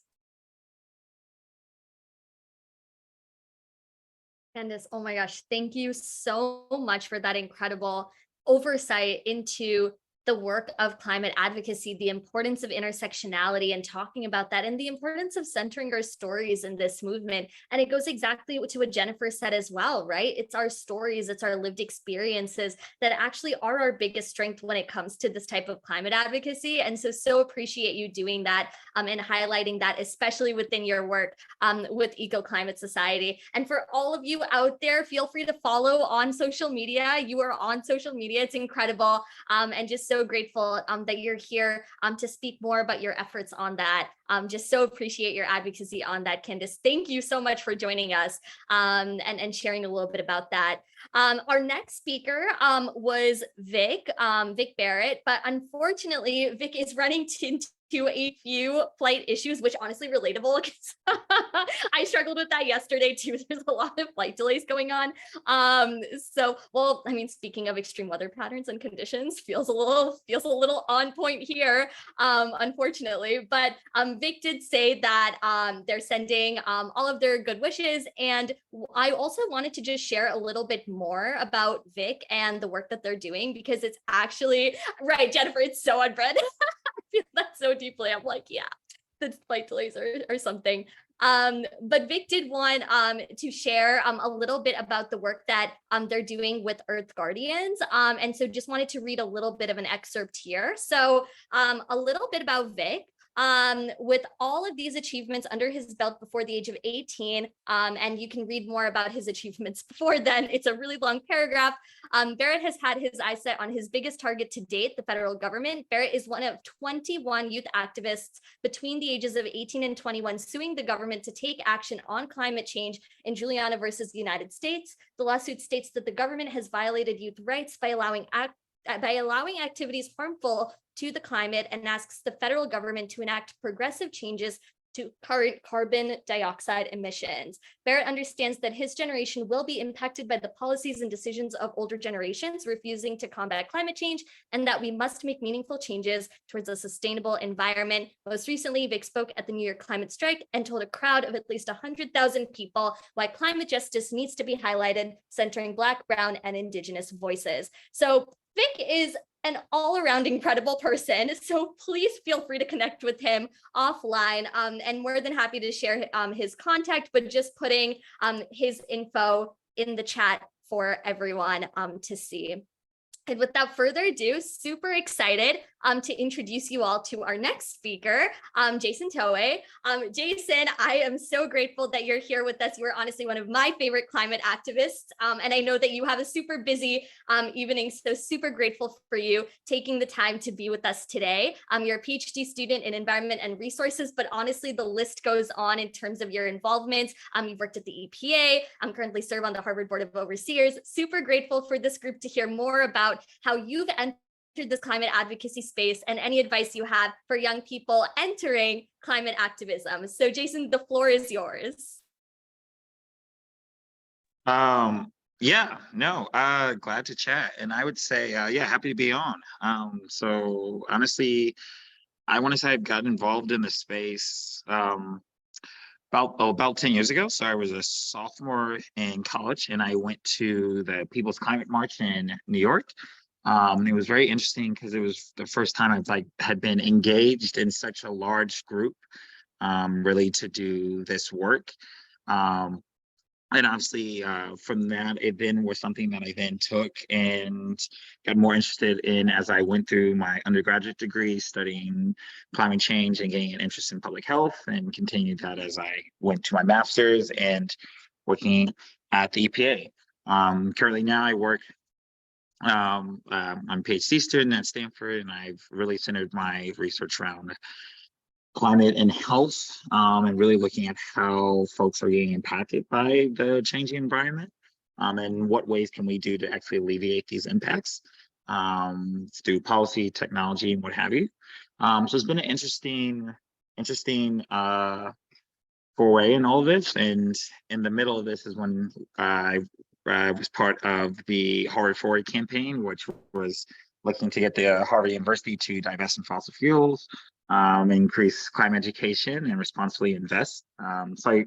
Candace, oh my gosh, thank you so much for that incredible oversight into the work of climate advocacy, the importance of intersectionality and talking about that, and the importance of centering our stories in this movement. And it goes exactly to what Jennifer said as well, right? It's our stories, it's our lived experiences that actually are our biggest strength when it comes to this type of climate advocacy. And so appreciate you doing that and highlighting that, especially within your work with Eco Climate Society. And for all of you out there, feel free to follow on social media. You are on social media. It's incredible. And just so grateful that you're here to speak more about your efforts on that. Just so appreciate your advocacy on that, Candace. Thank you so much for joining us and sharing a little bit about that. Our next speaker was Vic Barrett, but unfortunately, Vic is running into a few flight issues, which honestly relatable because I struggled with that yesterday too. There's a lot of flight delays going on. Well, I mean, speaking of extreme weather patterns and conditions, feels a little on point here, unfortunately. But Vic did say that they're sending all of their good wishes, and I also wanted to just share a little bit more about Vic and the work that they're doing, because it's actually right, Jennifer. It's so on brand. I feel that so deeply. I'm like, yeah, the flight delays or something. But Vic did want to share a little bit about the work that they're doing with Earth Guardians. And so just wanted to read a little bit of an excerpt here. So a little bit about Vic. With all of these achievements under his belt before the age of 18, and you can read more about his achievements before then, it's a really long paragraph. Barrett has had his eyes set on his biggest target to date, the federal government. Barrett is one of 21 youth activists between the ages of 18 and 21 suing the government to take action on climate change in Juliana versus the United States. The lawsuit states that the government has violated youth rights by allowing activities harmful to the climate, and asks the federal government to enact progressive changes to current carbon dioxide emissions. Barrett understands that his generation will be impacted by the policies and decisions of older generations refusing to combat climate change, and that we must make meaningful changes towards a sustainable environment. Most recently, Vic spoke at the New York Climate Strike and told a crowd of at least 100,000 people why climate justice needs to be highlighted, centering Black, Brown, and Indigenous voices. So Vic is an all-around incredible person, so please feel free to connect with him offline, and more than happy to share his contact, but just putting his info in the chat for everyone to see. And without further ado, super excited to introduce you all to our next speaker, Jason Towe. Jason, I am so grateful that you're here with us. You are honestly one of my favorite climate activists, and I know that you have a super busy evening, so super grateful for you taking the time to be with us today. You're a PhD student in environment and resources, but honestly, the list goes on in terms of your involvement. You've worked at the EPA, currently serve on the Harvard Board of Overseers. Super grateful for this group to hear more about how you've entered this climate advocacy space and any advice you have for young people entering climate activism. So Jason, the floor is yours. Glad to chat. And I would say, happy to be on. So honestly, I want to say I've gotten involved in the space about 10 years ago. So I was a sophomore in college and I went to the People's Climate March in New York. It was very interesting because it was the first time I've had been engaged in such a large group really to do this work. And obviously, from that, it then was something that I then took and got more interested in as I went through my undergraduate degree, studying climate change and getting an interest in public health, and continued that as I went to my master's and working at the EPA. Currently now I work, I'm a PhD student at Stanford, and I've really centered my research around climate and health, and really looking at how folks are getting impacted by the changing environment, and what ways can we do to actually alleviate these impacts, through policy, technology, and what have you. So it's been an interesting foray in all of this. And in the middle of this is when I was part of the Harvard Forward campaign, which was looking to get the Harvard University to divest in fossil fuels, increase climate education, and responsibly invest. So I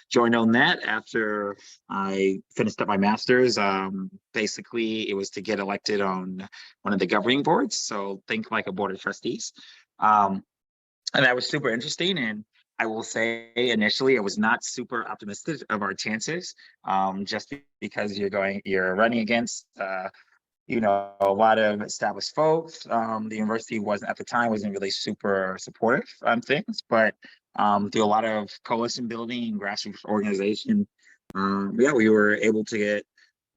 joined on that after I finished up my master's. Basically, it was to get elected on one of the governing boards. So think like a board of trustees. And that was super interesting. And I will say initially, I was not super optimistic of our chances, just because you're running against a lot of established folks. The university at the time wasn't really super supportive on things, but through a lot of coalition building and grassroots organization, we were able to get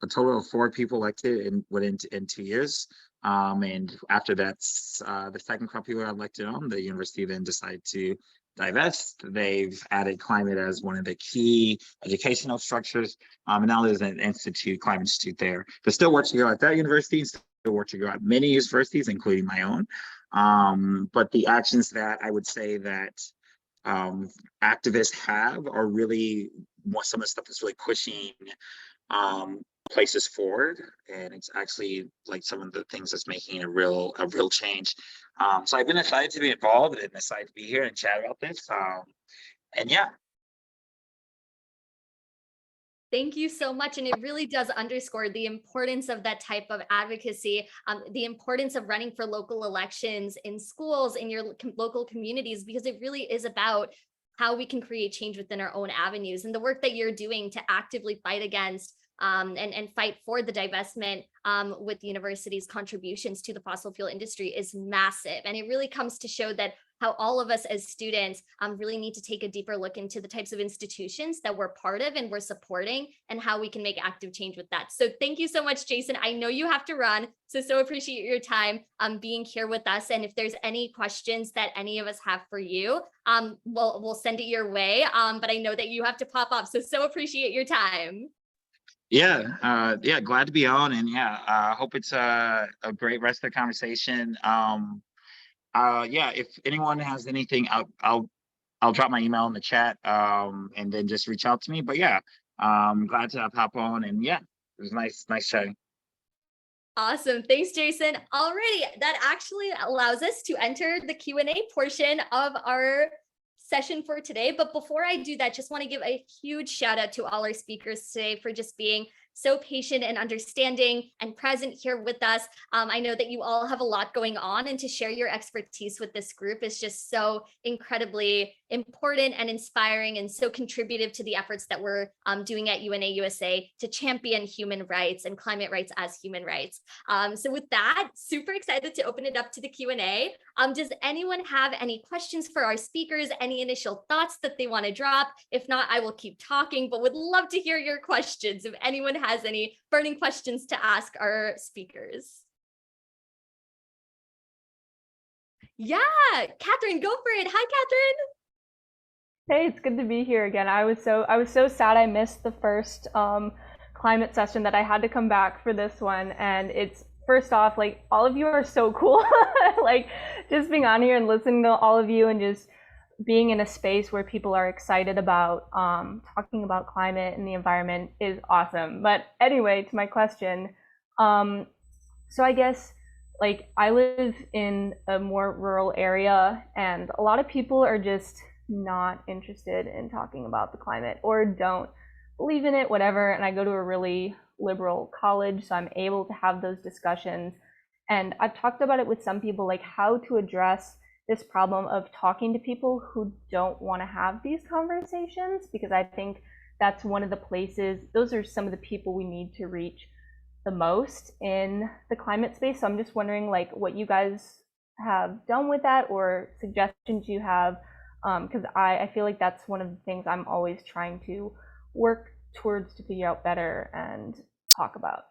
a total of 4 people elected within 2 years. And after that's the second crop people are elected on, the university then decided to divest. They've added climate as one of the key educational structures. And now there's an institute, Climate Institute there. There's still work to go at that university, still work to go at many universities, including my own. But the actions that I would say that activists have are really some of the stuff that's really pushing places forward, and it's actually like some of the things that's making a real change. So I've been excited to be involved and excited to be here and chat about this. And yeah. Thank you so much. And it really does underscore the importance of that type of advocacy, the importance of running for local elections in schools, in your local communities, because it really is about how we can create change within our own avenues. And the work that you're doing to actively fight against and fight for the divestment with the university's contributions to the fossil fuel industry is massive. And it really comes to show that how all of us as students really need to take a deeper look into the types of institutions that we're part of and we're supporting, and how we can make active change with that. So thank you so much, Jason. I know you have to run, so appreciate your time being here with us. And if there's any questions that any of us have for you, we'll send it your way. But I know that you have to pop off, so appreciate your time. Yeah, glad to be on, and hope it's a great rest of the conversation. If anyone has anything, I'll drop my email in the chat, and then just reach out to me. But glad to hop on, and it was nice chatting. Awesome. Thanks, Jason. Alrighty, that actually allows us to enter the Q&A portion of our session for today. But before I do that, just want to give a huge shout out to all our speakers today for just being so patient and understanding and present here with us. I know that you all have a lot going on, and to share your expertise with this group is just so incredibly important and inspiring, and so contributive to the efforts that we're doing at UNA USA to champion human rights and climate rights as human rights. So with that, super excited to open it up to the Q&A. Does anyone have any questions for our speakers? Any initial thoughts that they want to drop? If not, I will keep talking, but would love to hear your questions if anyone has any burning questions to ask our speakers. Yeah, Catherine, go for it. Hi, Catherine. Hey, it's good to be here again. I was so sad I missed the first climate session that I had to come back for this one. And it's, first off, like, all of you are so cool. Like, just being on here and listening to all of you and just being in a space where people are excited about talking about climate and the environment is awesome. But anyway, to my question, so I guess, like, I live in a more rural area, and a lot of people are just not interested in talking about the climate or don't believe in it, whatever. And I go to a really liberal college, so I'm able to have those discussions. And I've talked about it with some people, like how to address this problem of talking to people who don't want to have these conversations, because I think that's one of the places, those are some of the people we need to reach the most in the climate space. So I'm just wondering like what you guys have done with that or suggestions you have, because I feel like that's one of the things I'm always trying to work towards to figure out better and talk about.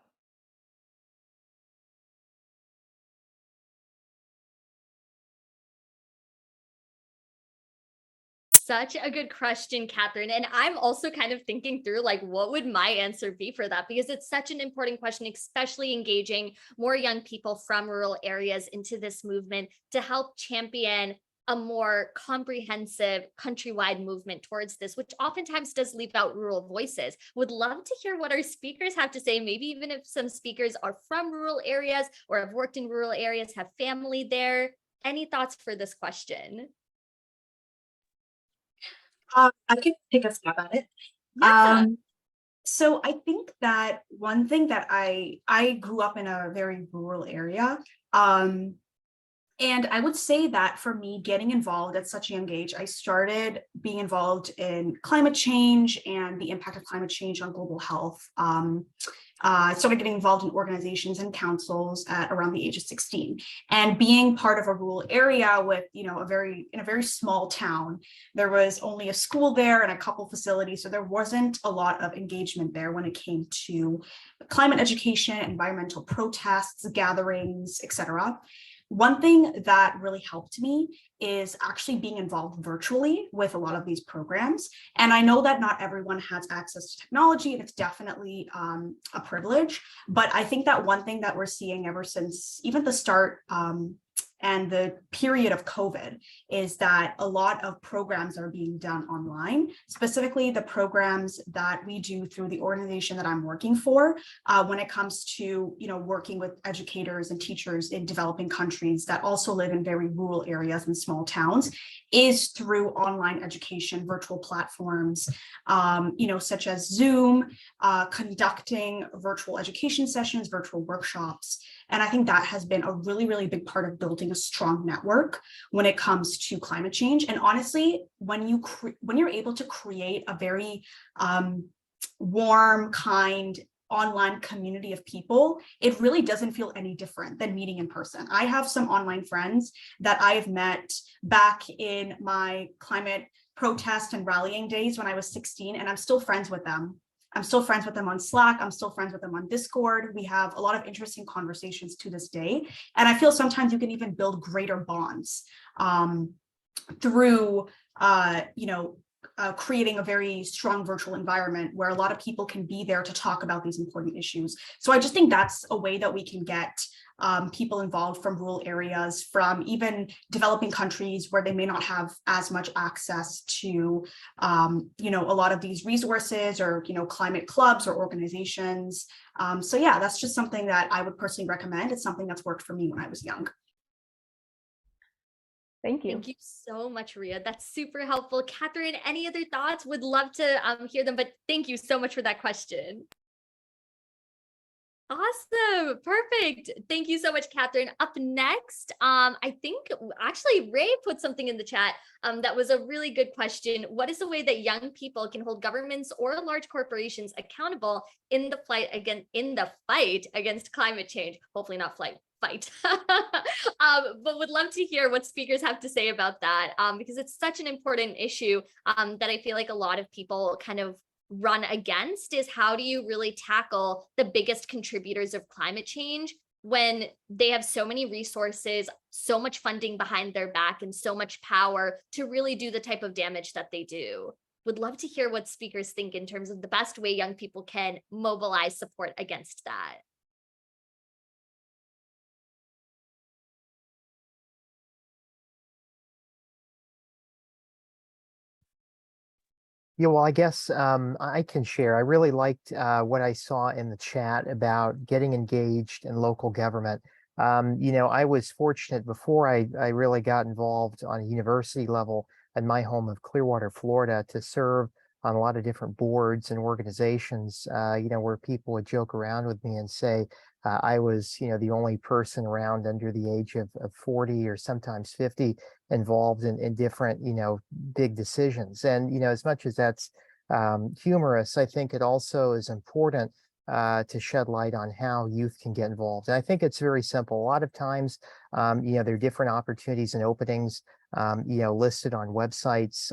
Such a good question, Catherine. And I'm also kind of thinking through like, what would my answer be for that? Because it's such an important question, especially engaging more young people from rural areas into this movement to help champion a more comprehensive countrywide movement towards this, which oftentimes does leave out rural voices. Would love to hear what our speakers have to say, maybe even if some speakers are from rural areas or have worked in rural areas, have family there. Any thoughts for this question? I could take a stab at it. Yeah. So I think that one thing that I grew up in a very rural area. And I would say that for me, getting involved at such a young age, I started being involved in climate change and the impact of climate change on global health. I started getting involved in organizations and councils at around the age of 16, and being part of a rural area with, in a very small town. There was only a school there and a couple facilities, so there wasn't a lot of engagement there when it came to climate education, environmental protests, gatherings, etc. One thing that really helped me is actually being involved virtually with a lot of these programs. And I know that not everyone has access to technology, and it's definitely a privilege. But I think that one thing that we're seeing ever since even the start and the period of COVID is that a lot of programs are being done online, specifically the programs that we do through the organization that I'm working for when it comes to, working with educators and teachers in developing countries that also live in very rural areas and small towns, is through online education, virtual platforms, such as Zoom, conducting virtual education sessions, virtual workshops. And I think that has been a really, really big part of building a strong network when it comes to climate change. And honestly, when you're able to create a very warm, kind online community of people, it really doesn't feel any different than meeting in person. I have some online friends that I've met back in my climate protest and rallying days when I was 16, and I'm still friends with them. I'm still friends with them on Slack. I'm still friends with them on Discord. We have a lot of interesting conversations to this day. And I feel sometimes you can even build greater bonds through, creating a very strong virtual environment where a lot of people can be there to talk about these important issues. So I just think that's a way that we can get people involved from rural areas, from even developing countries where they may not have as much access to, a lot of these resources or, climate clubs or organizations. So yeah, that's just something that I would personally recommend. It's something that's worked for me when I was young. Thank you. Thank you so much, Ria. That's super helpful. Catherine, any other thoughts? Would love to hear them, but thank you so much for that question. Awesome. Perfect. Thank you so much, Catherine. Up next, I think actually Ray put something in the chat that was a really good question. What is a way that young people can hold governments or large corporations accountable in the fight against climate change? Hopefully not fight. But would love to hear what speakers have to say about that, because it's such an important issue that I feel like a lot of people kind of run against. Is how do you really tackle the biggest contributors of climate change when they have so many resources, so much funding behind their back, and so much power to really do the type of damage that they do? Would love to hear what speakers think in terms of the best way young people can mobilize support against that. Yeah, well, I guess I can share. I really liked what I saw in the chat about getting engaged in local government. I was fortunate before I really got involved on a university level in my home of Clearwater, Florida, to serve on a lot of different boards and organizations, where people would joke around with me and say, I was, the only person around under the age of 40 or sometimes 50 involved in different, big decisions. And, as much as that's humorous, I think it also is important to shed light on how youth can get involved. And I think it's very simple. A lot of times, there are different opportunities and openings, listed on websites,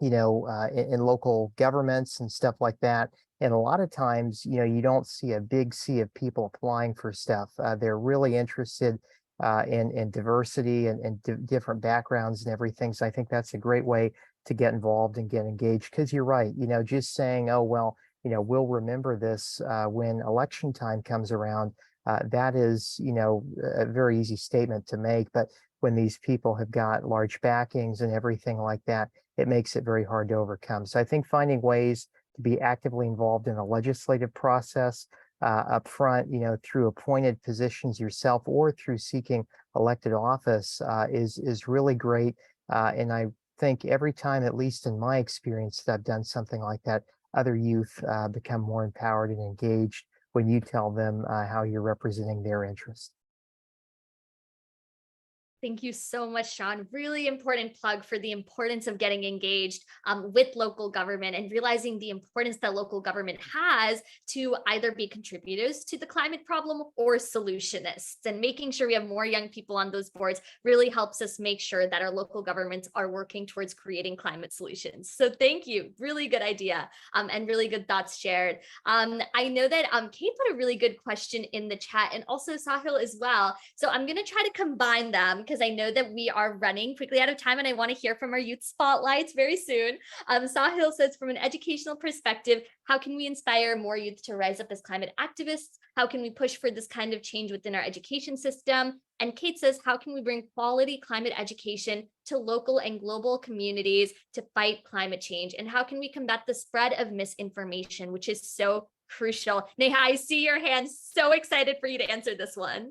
in local governments and stuff like that. And a lot of times, you don't see a big sea of people applying for stuff. They're really interested in diversity and different backgrounds and everything. So I think that's a great way to get involved and get engaged. Because you're right, just saying, oh, well, we'll remember this when election time comes around. That is, a very easy statement to make. But when these people have got large backings and everything like that, it makes it very hard to overcome. So I think finding ways to be actively involved in the legislative process up front, through appointed positions yourself or through seeking elected office is really great. And I think every time, at least in my experience, that I've done something like that, other youth become more empowered and engaged when you tell them how you're representing their interests. Thank you so much, Sean. Really important plug for the importance of getting engaged with local government and realizing the importance that local government has to either be contributors to the climate problem or solutionists. And making sure we have more young people on those boards really helps us make sure that our local governments are working towards creating climate solutions. So thank you. Really good idea and really good thoughts shared. I know that Kate put a really good question in the chat, and also Sahil as well. So I'm going to try to combine them, because I know that we are running quickly out of time and I want to hear from our youth spotlights very soon. Sahil says, from an educational perspective, how can we inspire more youth to rise up as climate activists? How can we push for this kind of change within our education system? And Kate says, how can we bring quality climate education to local and global communities to fight climate change? And how can we combat the spread of misinformation, which is so crucial? Neha, I see your hand. So excited for you to answer this one.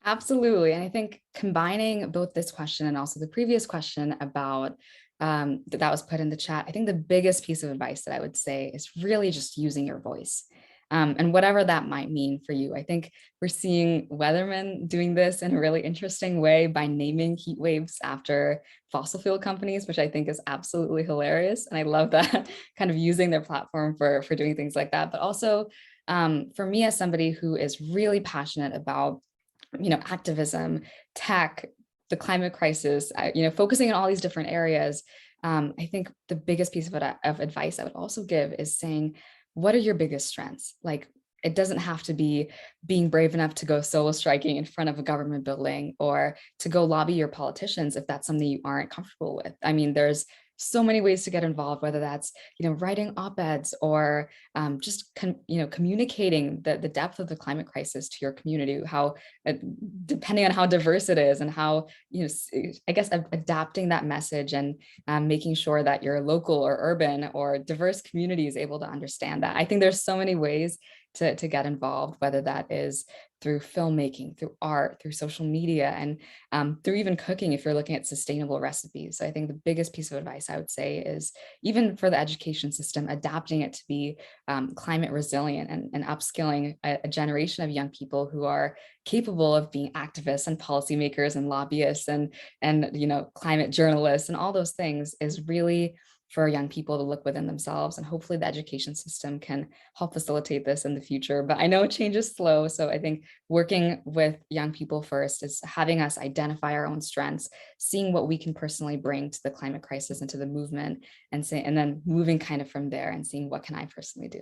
Absolutely. And I think combining both this question and also the previous question about that was put in the chat, I think the biggest piece of advice that I would say is really just using your voice. And whatever that might mean for you. I think we're seeing weathermen doing this in a really interesting way by naming heat waves after fossil fuel companies, which I think is absolutely hilarious. And I love that, kind of using their platform for doing things like that. But also for me, as somebody who is really passionate about activism, tech, the climate crisis, focusing on all these different areas. I think the biggest piece of advice I would also give is saying, what are your biggest strengths? Like, it doesn't have to be being brave enough to go solo striking in front of a government building or to go lobby your politicians if that's something you aren't comfortable with. I mean, there's so many ways to get involved, whether that's, writing op-eds or just, communicating the depth of the climate crisis to your community, how, depending on how diverse it is and how, I guess, adapting that message and making sure that your local or urban or diverse community is able to understand that. I think there's so many ways to get involved, whether that is through filmmaking, through art, through social media, and through even cooking if you're looking at sustainable recipes. So I think the biggest piece of advice I would say is, even for the education system, adapting it to be climate resilient and upskilling a generation of young people who are capable of being activists and policymakers and lobbyists and climate journalists and all those things is really for young people to look within themselves. And hopefully the education system can help facilitate this in the future. But I know change is slow. So I think working with young people first is having us identify our own strengths, seeing what we can personally bring to the climate crisis and to the movement, and then moving kind of from there and seeing what can I personally do.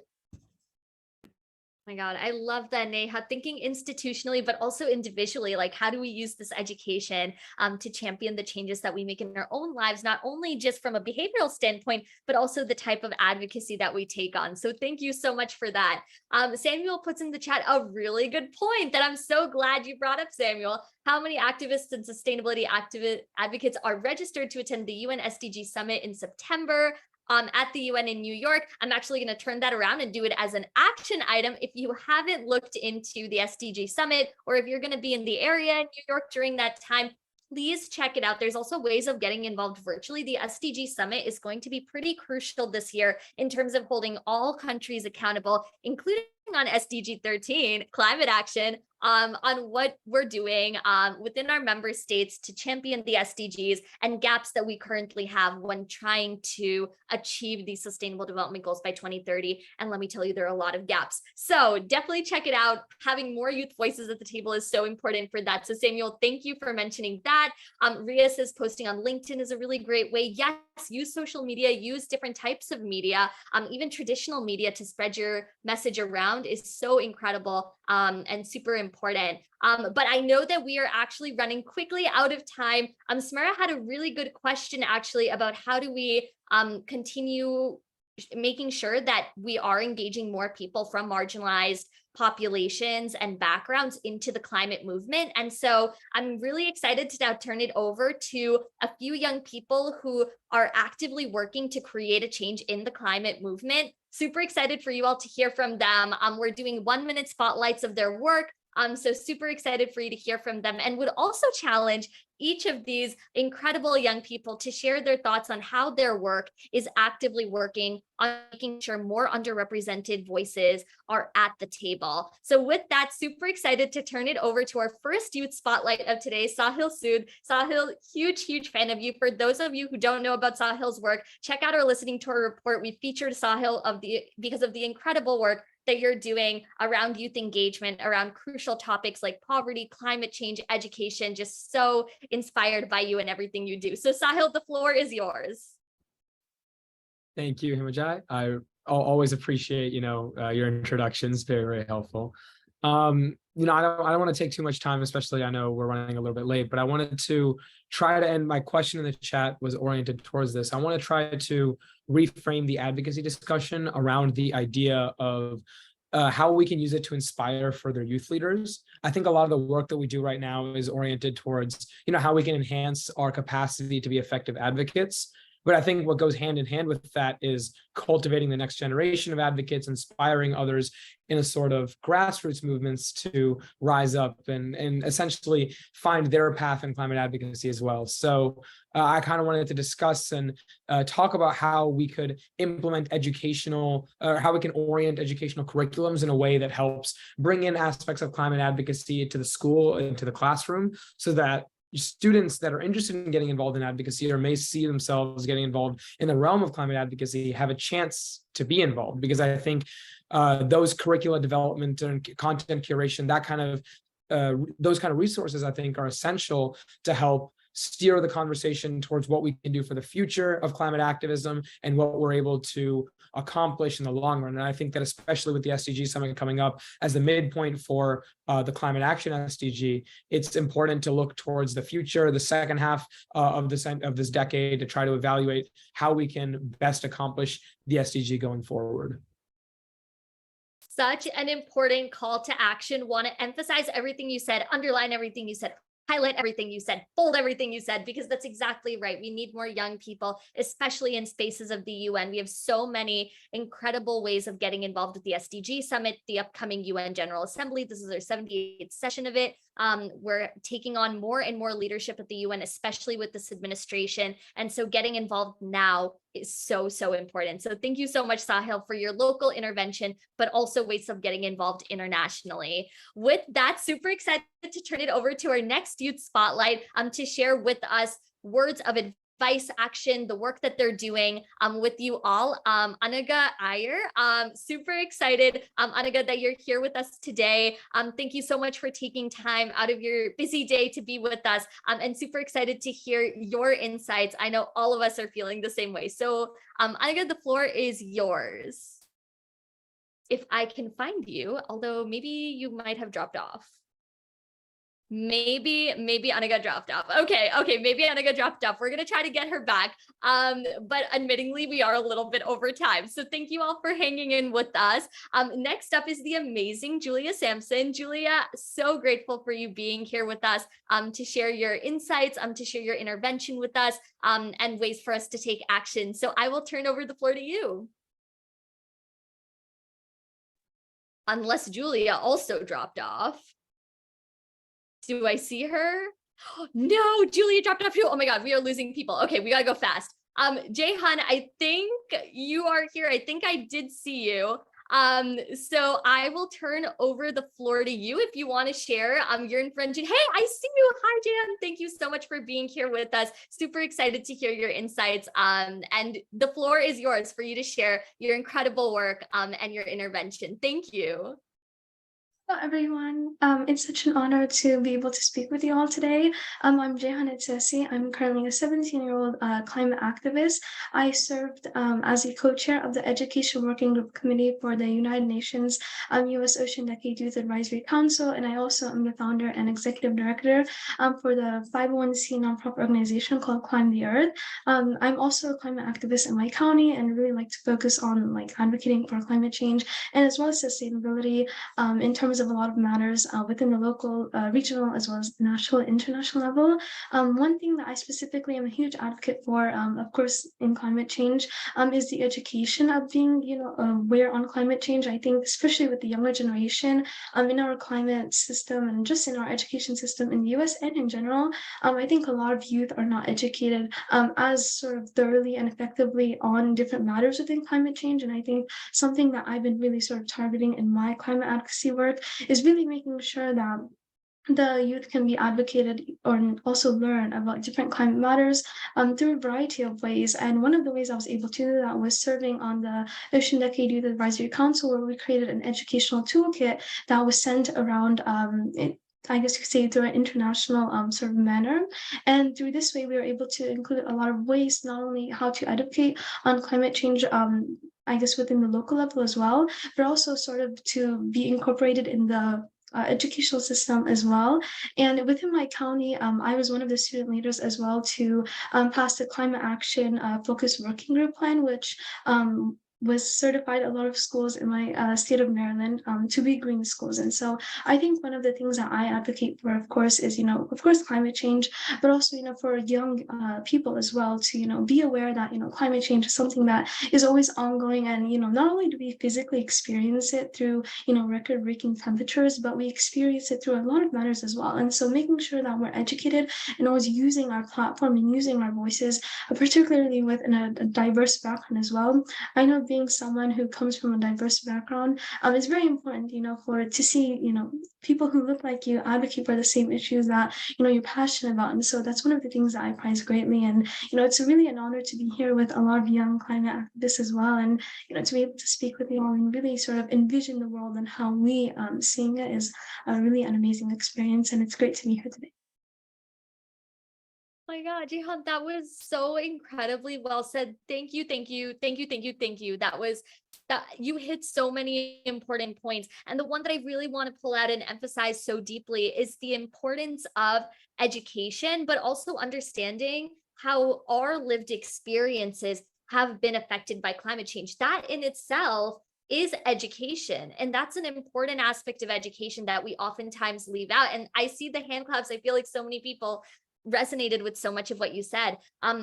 Oh my God, I love that, Neha. Thinking institutionally, but also individually, like, how do we use this education to champion the changes that we make in our own lives, not only just from a behavioral standpoint, but also the type of advocacy that we take on. So thank you so much for that. Samuel puts in the chat a really good point that I'm so glad you brought up, Samuel. How many activists and sustainability advocates are registered to attend the UN SDG Summit in September? At the UN in New York? I'm actually going to turn that around and do it as an action item. If you haven't looked into the SDG Summit, or if you're going to be in the area in New York during that time, please check it out. There's also ways of getting involved virtually. The SDG Summit is going to be pretty crucial this year in terms of holding all countries accountable, including on SDG 13, climate action, on what we're doing within our member states to champion the SDGs and gaps that we currently have when trying to achieve these sustainable development goals by 2030. And let me tell you, there are a lot of gaps. So definitely check it out. Having more youth voices at the table is so important for that. So Samuel, thank you for mentioning that. Ria says posting on LinkedIn is a really great way. Yes, use social media, use different types of media, even traditional media to spread your message around is so incredible and super important. But I know that we are actually running quickly out of time. Smara had a really good question actually about how do we continue making sure that we are engaging more people from marginalized populations and backgrounds into the climate movement. And so I'm really excited to now turn it over to a few young people who are actively working to create a change in the climate movement. Super excited for you all to hear from them. We're doing 1-minute spotlights of their work. So super excited for you to hear from them, and would also challenge each of these incredible young people to share their thoughts on how their work is actively working on making sure more underrepresented voices are at the table. So with that, super excited to turn it over to our first youth spotlight of today, Sahil Sood. Sahil, huge fan of you. For those of you who don't know about Sahil's work, check out our listening tour report. We featured Sahil because of the incredible work that you're doing around youth engagement, around crucial topics like poverty, climate change, education, just so inspired by you and everything you do. So Sahil, the floor is yours. Thank you, Himajai. I always appreciate, your introductions, very helpful. I don't want to take too much time, especially I know we're running a little bit late, but I wanted to try to end my question in the chat was oriented towards this. I want to try to reframe the advocacy discussion around the idea of how we can use it to inspire further youth leaders. I think a lot of the work that we do right now is oriented towards, how we can enhance our capacity to be effective advocates. But I think what goes hand in hand with that is cultivating the next generation of advocates, inspiring others in a sort of grassroots movements to rise up and essentially find their path in climate advocacy as well. So I kind of wanted to discuss and talk about how we could implement how we can orient educational curriculums in a way that helps bring in aspects of climate advocacy into the school, into the classroom, so that students that are interested in getting involved in advocacy or may see themselves getting involved in the realm of climate advocacy have a chance to be involved. Because I think those curricula development and content curation, those kind of resources, I think, are essential to help steer the conversation towards what we can do for the future of climate activism and what we're able to accomplish in the long run. And I think that especially with the SDG Summit coming up as the midpoint for the Climate Action SDG, it's important to look towards the future, the second half of this decade, to try to evaluate how we can best accomplish the SDG going forward. Such an important call to action. Want to emphasize everything you said, underline everything you said, highlight everything you said, bold everything you said, because that's exactly right. We need more young people, especially in spaces of the UN. We have so many incredible ways of getting involved with the SDG Summit, the upcoming UN General Assembly. This is our 78th session of it. We're taking on more and more leadership at the UN, especially with this administration. And so getting involved now is so important. So thank you so much, Sahil, for your local intervention, but also ways of getting involved internationally. With that, super excited to turn it over to our next youth spotlight to share with us words of advice, action, the work that they're doing with you all. Anaga Iyer, super excited, Anaga, that you're here with us today. Thank you so much for taking time out of your busy day to be with us, and super excited to hear your insights. I know all of us are feeling the same way. So Anaga, the floor is yours. If I can find you, although maybe you might have dropped off. Maybe Anaga dropped off. Okay, maybe Anaga dropped off. We're gonna try to get her back. But admittingly, we are a little bit over time. So thank you all for hanging in with us. Next up is the amazing Julia Sampson. Julia, so grateful for you being here with us to share your insights, to share your intervention with us, and ways for us to take action. So I will turn over the floor to you. Unless Julia also dropped off. Do I see her? No, Julia dropped off too. Oh my God, we are losing people. Okay, we gotta go fast. Jaehan, I think you are here. I think I did see you. So I will turn over the floor to you if you want to share. You're in front of, hey, I see you. Hi, Jan. Thank you so much for being here with us. Super excited to hear your insights. And the floor is yours for you to share your incredible work and your intervention. Thank you. Hello, everyone. It's such an honor to be able to speak with you all today. I'm Jehan Etsesi. I'm currently a 17-year-old climate activist. I served as a co-chair of the Education Working Group Committee for the United Nations U.S. Ocean Decade Youth Advisory Council, and I also am the founder and executive director for the 501c nonprofit organization called Climb the Earth. I'm also a climate activist in my county and really like to focus on advocating for climate change and as well as sustainability in terms of a lot of matters within the local, regional, as well as national, international level. One thing that I specifically am a huge advocate for, of course, in climate change, is the education of being, aware on climate change. I think, especially with the younger generation, in our climate system and just in our education system in the U.S. and in general, I think a lot of youth are not educated as sort of thoroughly and effectively on different matters within climate change. And I think something that I've been really sort of targeting in my climate advocacy work is really making sure that the youth can be advocated or also learn about different climate matters through a variety of ways. And one of the ways I was able to do that was serving on the Ocean Decade Youth Advisory Council, where we created an educational toolkit that was sent around I guess you could say through an international sort of manner. And through this way, we were able to include a lot of ways, not only how to educate on climate change, I guess within the local level as well, but also sort of to be incorporated in the educational system as well. And within my county, I was one of the student leaders as well to pass the climate action focused working group plan, which was certified a lot of schools in my state of Maryland to be green schools. And so I think one of the things that I advocate for, of course, is, of course, climate change, but also, for young people as well to, be aware that, climate change is something that is always ongoing. And, not only do we physically experience it through, record-breaking temperatures, but we experience it through a lot of matters as well. And so making sure that we're educated and always using our platform and using our voices, particularly within a diverse background as well. I know being someone who comes from a diverse background, it's very important, to see, people who look like you advocate for the same issues that, you're passionate about. And so that's one of the things that I prize greatly. And, it's really an honor to be here with a lot of young climate activists as well. And, to be able to speak with you all and really sort of envision the world and how we seeing it is really an amazing experience. And it's great to be here today. Oh my God, Jehan, that was so incredibly well said. Thank you, thank you, thank you, thank you, thank you. That you hit so many important points. And the one that I really want to pull out and emphasize so deeply is the importance of education, but also understanding how our lived experiences have been affected by climate change. That in itself is education. And that's an important aspect of education that we oftentimes leave out. And I see the hand claps. I feel like so many people resonated with so much of what you said.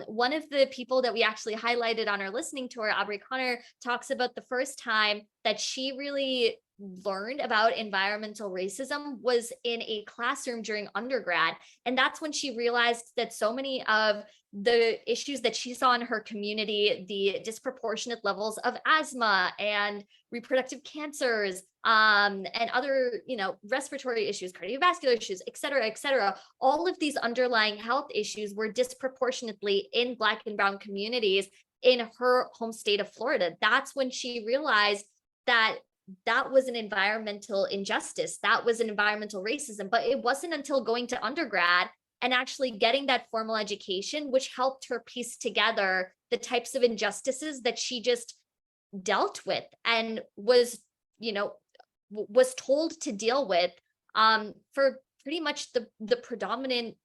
One of the people that we actually highlighted on our listening tour, Aubrey Connor, talks about the first time that she really learned about environmental racism was in a classroom during undergrad. And that's when she realized that so many of the issues that she saw in her community, the disproportionate levels of asthma and reproductive cancers, and other, respiratory issues, cardiovascular issues, et cetera, all of these underlying health issues were disproportionately in Black and Brown communities in her home state of Florida. That's when she realized that that was an environmental injustice, that was an environmental racism. But it wasn't until going to undergrad and actually getting that formal education, which helped her piece together the types of injustices that she just dealt with and was told to deal with for pretty much the predominant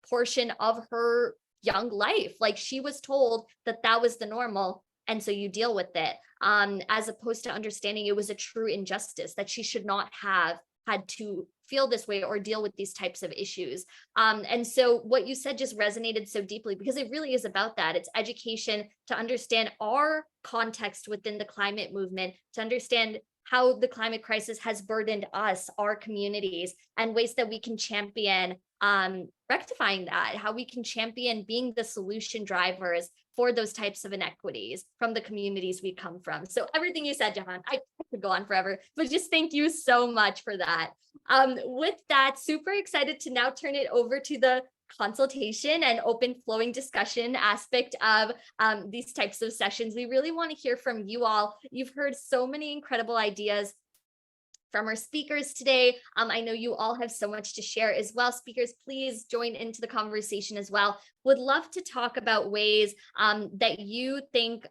portion of her young life. Like, she was told that that was the normal, and so you deal with it, as opposed to understanding it was a true injustice, that she should not have had to feel this way or deal with these types of issues. And so what you said just resonated so deeply, because it really is about that. It's education to understand our context within the climate movement, to understand how the climate crisis has burdened us, our communities, and ways that we can champion rectifying that, how we can champion being the solution drivers for those types of inequities from the communities we come from. So everything you said, Jahan, I could go on forever, but just thank you so much for that. With that, super excited to now turn it over to the consultation and open flowing discussion aspect of these types of sessions. We really want to hear from you all. You've heard so many incredible ideas from our speakers today. I know you all have so much to share as well. Speakers, please join into the conversation as well. Would love to talk about ways that you think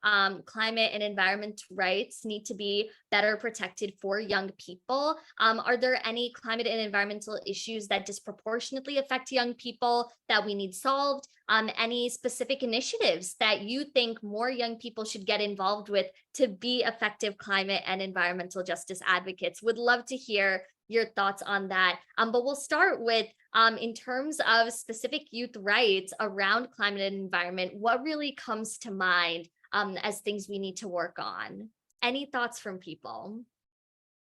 climate and environment rights need to be better protected for young people. Are there any climate and environmental issues that disproportionately affect young people that we need solved? Any specific initiatives that you think more young people should get involved with to be effective climate and environmental justice advocates? Would love to hear your thoughts on that. But we'll start with, in terms of specific youth rights around climate and environment, what really comes to mind as things we need to work on? Any thoughts from people?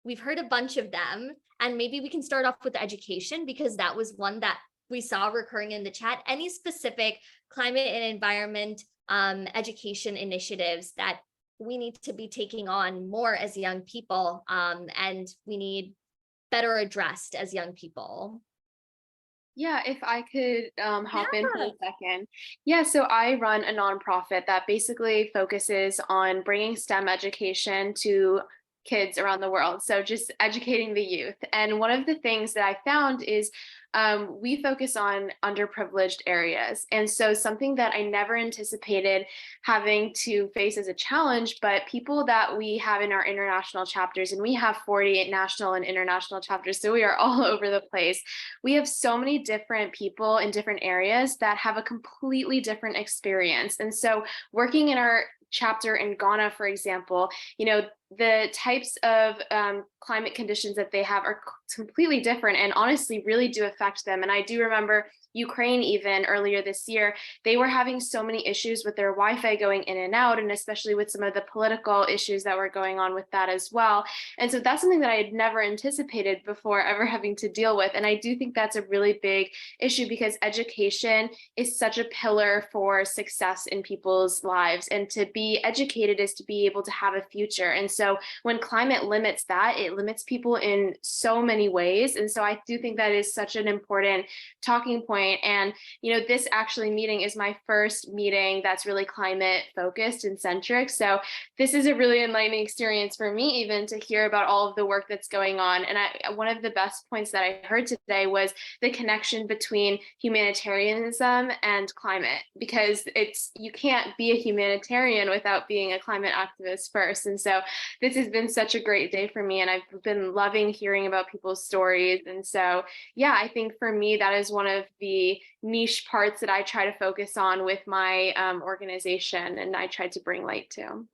We've heard a bunch of them, and maybe we can start off with education, because that was one that we saw recurring in the chat. Any specific climate and environment education initiatives that we need to be taking on more as young people, and we need better addressed as young people? Yeah, if I could hop in for a second. Yeah, so I run a nonprofit that basically focuses on bringing STEM education to kids around the world. So just educating the youth. And one of the things that I found is we focus on underprivileged areas. And so something that I never anticipated having to face as a challenge, but people that we have in our international chapters, and we have 48 national and international chapters, so we are all over the place. We have so many different people in different areas that have a completely different experience. And so working in our chapter in Ghana, for example, you know, the types of climate conditions that they have are completely different and honestly really do affect them. And I do remember Ukraine, even earlier this year, they were having so many issues with their Wi-Fi going in and out, and especially with some of the political issues that were going on with that as well. And so that's something that I had never anticipated before ever having to deal with. And I do think that's a really big issue, because education is such a pillar for success in people's lives. And to be educated is to be able to have a future. And so when climate limits that, it limits people in so many ways. And so I do think that is such an important talking point. And, you know, this actually meeting is my first meeting that's really climate focused and centric. So this is a really enlightening experience for me, even to hear about all of the work that's going on. And one of the best points that I heard today was the connection between humanitarianism and climate, because you can't be a humanitarian without being a climate activist first. And so this has been such a great day for me, and I've been loving hearing about people's stories. And so, yeah, I think for me, that is one of the niche parts that I try to focus on with my organization, and I try to bring light to.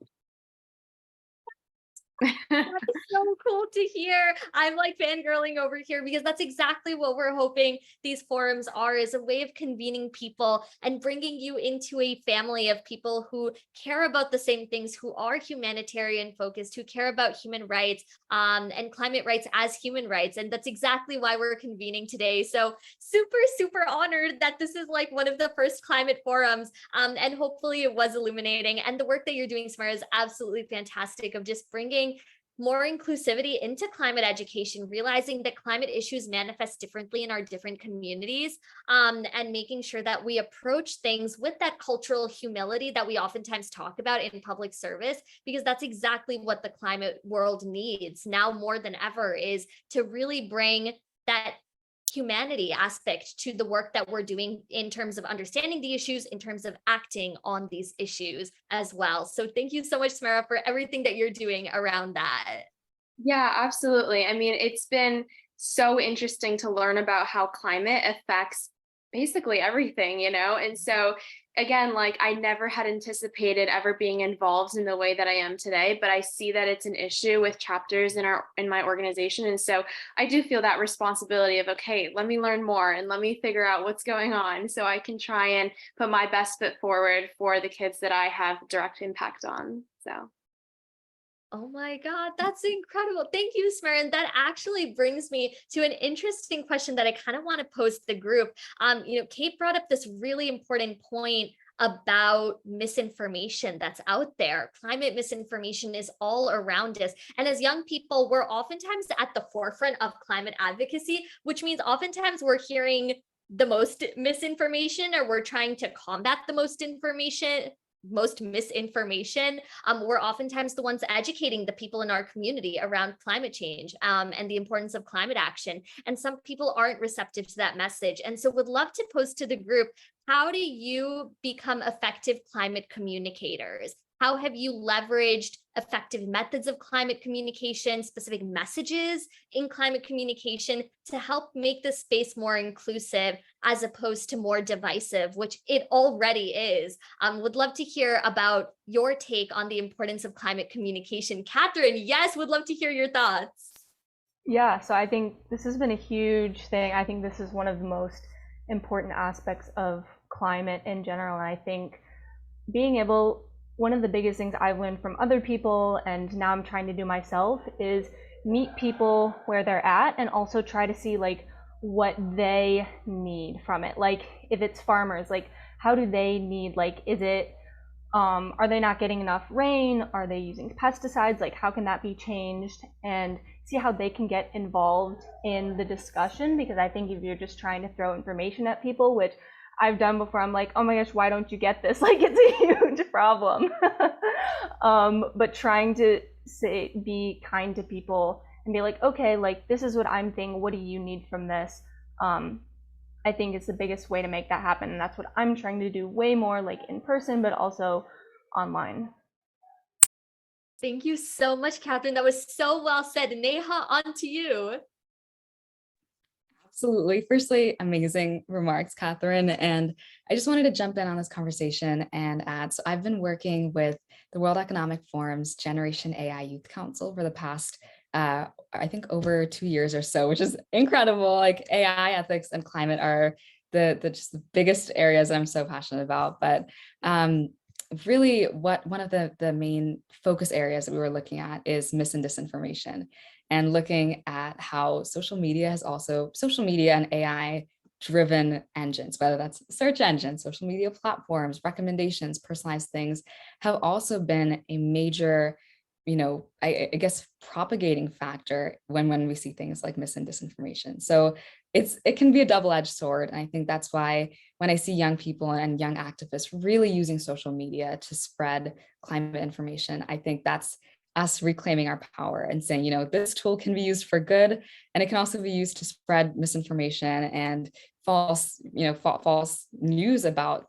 That's so cool to hear. I'm like fangirling over here, because that's exactly what we're hoping these forums are, is a way of convening people and bringing you into a family of people who care about the same things, who are humanitarian focused, who care about human rights and climate rights as human rights. And that's exactly why we're convening today. So super, super honored that this is like one of the first climate forums, and hopefully it was illuminating. And the work that you're doing, Samara, is absolutely fantastic, of just bringing more inclusivity into climate education, realizing that climate issues manifest differently in our different communities, and making sure that we approach things with that cultural humility that we oftentimes talk about in public service, because that's exactly what the climate world needs now more than ever, is to really bring that humanity aspect to the work that we're doing in terms of understanding the issues, in terms of acting on these issues as well. So thank you so much, Samara, for everything that you're doing around that. Yeah, absolutely. I mean, it's been so interesting to learn about how climate affects basically everything, you know? And so again, like, I never had anticipated ever being involved in the way that I am today, but I see that it's an issue with chapters in my organization. And so I do feel that responsibility of, okay, let me learn more and let me figure out what's going on so I can try and put my best foot forward for the kids that I have direct impact on. So. Oh my God, that's incredible. Thank you, Samara. And that actually brings me to an interesting question that I kind of want to pose to the group. You know, Kate brought up this really important point about misinformation that's out there. Climate misinformation is all around us. And as young people, we're oftentimes at the forefront of climate advocacy, which means oftentimes we're hearing the most misinformation, or we're trying to combat the most misinformation. We're oftentimes the ones educating the people in our community around climate change and the importance of climate action. And some people aren't receptive to that message. And so would love to pose to the group, how do you become effective climate communicators? How have you leveraged effective methods of climate communication, specific messages in climate communication to help make the space more inclusive as opposed to more divisive, which it already is? Would love to hear about your take on the importance of climate communication. Catherine, yes, would love to hear your thoughts. Yeah, so I think this has been a huge thing. I think this is one of the most important aspects of climate in general. And I think one of the biggest things I've learned from other people, and now I'm trying to do myself, is meet people where they're at and also try to see like what they need from it. Like if it's farmers, like how do they need, like, is it, are they not getting enough rain? Are they using pesticides? Like how can that be changed? And see how they can get involved in the discussion, because I think if you're just trying to throw information at people, which I've done before, I'm like, oh my gosh, why don't you get this? Like it's a huge problem. But trying to be kind to people and be like, okay, like this is what I'm thinking. What do you need from this? I think it's the biggest way to make that happen. And that's what I'm trying to do way more, like in person, but also online. Thank you so much, Catherine. That was so well said. Neha, on to you. Absolutely. Firstly, amazing remarks, Catherine. And I just wanted to jump in on this conversation and add, so I've been working with the World Economic Forum's Generation AI Youth Council for the past, I think over 2 years or so, which is incredible. Like AI ethics and climate are just the biggest areas that I'm so passionate about. But really one of the main focus areas that we were looking at is mis and disinformation, and looking at how social media and AI driven engines, whether that's search engines, social media platforms, recommendations, personalized things, have also been a major, I guess, propagating factor when we see things like mis and disinformation. So it can be a double-edged sword. And I think that's why when I see young people and young activists really using social media to spread climate information, I think that's us reclaiming our power and saying, this tool can be used for good, and it can also be used to spread misinformation and false news about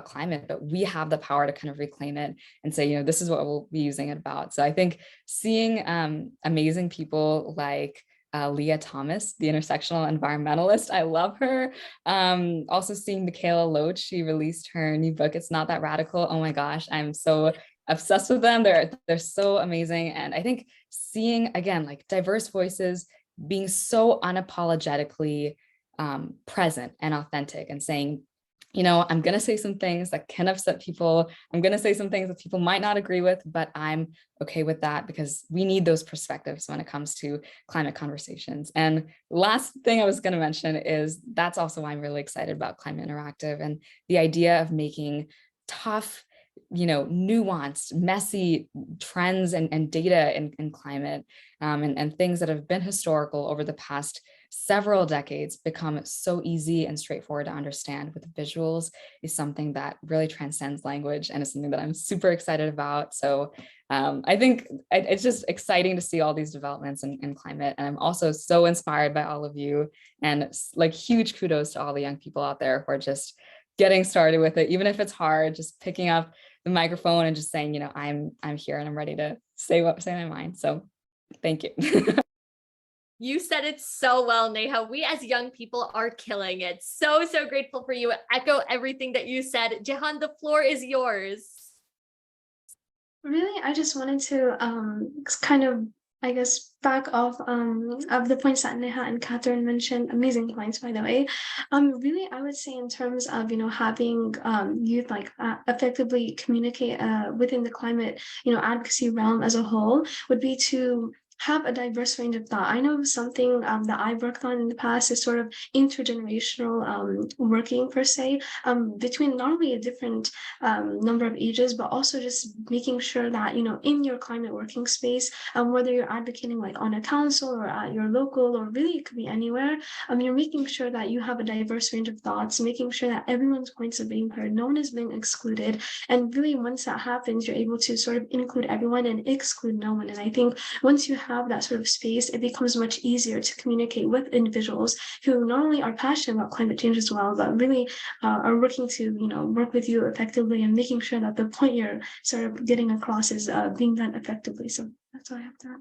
climate. But we have the power to kind of reclaim it and say, this is what we'll be using it about. So I think seeing amazing people like Leah Thomas, the intersectional environmentalist, I love her. Also seeing Michaela Loach, she released her new book, It's Not That Radical. Oh my gosh, I'm so obsessed with them. They're so amazing. And I think seeing, again, like diverse voices being so unapologetically present and authentic and saying, I'm going to say some things that can upset people. I'm going to say some things that people might not agree with, but I'm okay with that because we need those perspectives when it comes to climate conversations. And last thing I was going to mention is that's also why I'm really excited about Climate Interactive and the idea of making tough, nuanced, messy trends and data in climate and things that have been historical over the past several decades become so easy and straightforward to understand with visuals is something that really transcends language and is something that I'm super excited about. So I think it's just exciting to see all these developments in climate. And I'm also so inspired by all of you, and like huge kudos to all the young people out there who are just getting started with it, even if it's hard, just picking up the microphone and just saying, I'm here and I'm ready to say my mind. So thank you. You said it so well, Neha. We as young people are killing it. So grateful for you. Echo everything that you said. Jehan, the floor is yours. Really, I just wanted to kind of, I guess, back off of the points that Neha and Catherine mentioned. Amazing points, by the way. Really, I would say in terms of, having youth like effectively communicate within the climate, advocacy realm as a whole would be to have a diverse range of thought. I know something that I've worked on in the past is sort of intergenerational working per se, between not only a different number of ages, but also just making sure that, you know, in your climate working space, whether you're advocating like on a council or at your local, or really it could be anywhere, you're making sure that you have a diverse range of thoughts, making sure that everyone's points are being heard, no one is being excluded. And really, once that happens, you're able to sort of include everyone and exclude no one. And I think once you have that sort of space, it becomes much easier to communicate with individuals who not only are passionate about climate change as well, but really are working to, you know, work with you effectively and making sure that the point you're sort of getting across is being done effectively. So that's all I have to add.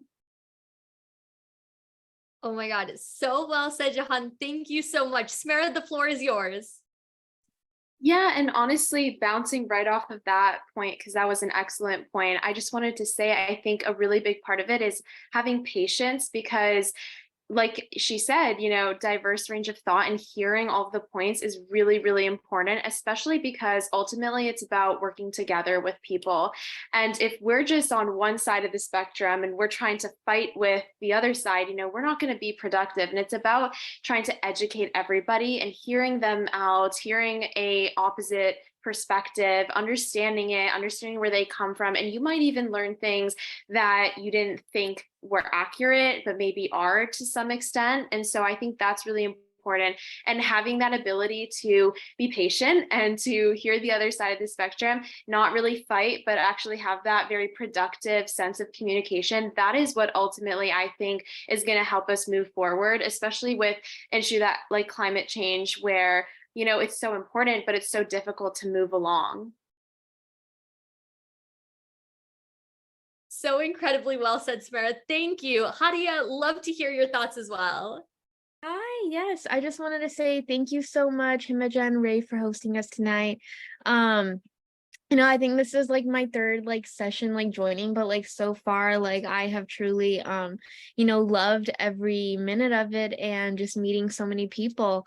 Oh my God, so well said, Jahan. Thank you so much. Smera, the floor is yours. Yeah, and honestly, bouncing right off of that point, because that was an excellent point, I just wanted to say, I think a really big part of it is having patience, because like she said, you know, diverse range of thought and hearing all of the points is really, really important, especially because ultimately it's about working together with people. And if we're just on one side of the spectrum and we're trying to fight with the other side, you know, we're not going to be productive. And it's about trying to educate everybody and hearing them out, hearing a opposite perspective, understanding it, understanding where they come from. And you might even learn things that you didn't think were accurate, but maybe are to some extent. And so I think that's really important. And having that ability to be patient and to hear the other side of the spectrum, not really fight, but actually have that very productive sense of communication. That is what ultimately I think is going to help us move forward, especially with an issue that like climate change, where you know, it's so important, but it's so difficult to move along. So incredibly well said, Smera. Thank you. Hadia, love to hear your thoughts as well. Hi, yes, I just wanted to say thank you so much, Himaja and Ray, for hosting us tonight. You know, I think this is like my third like session like joining, but like so far like I have truly you know, loved every minute of it and just meeting so many people.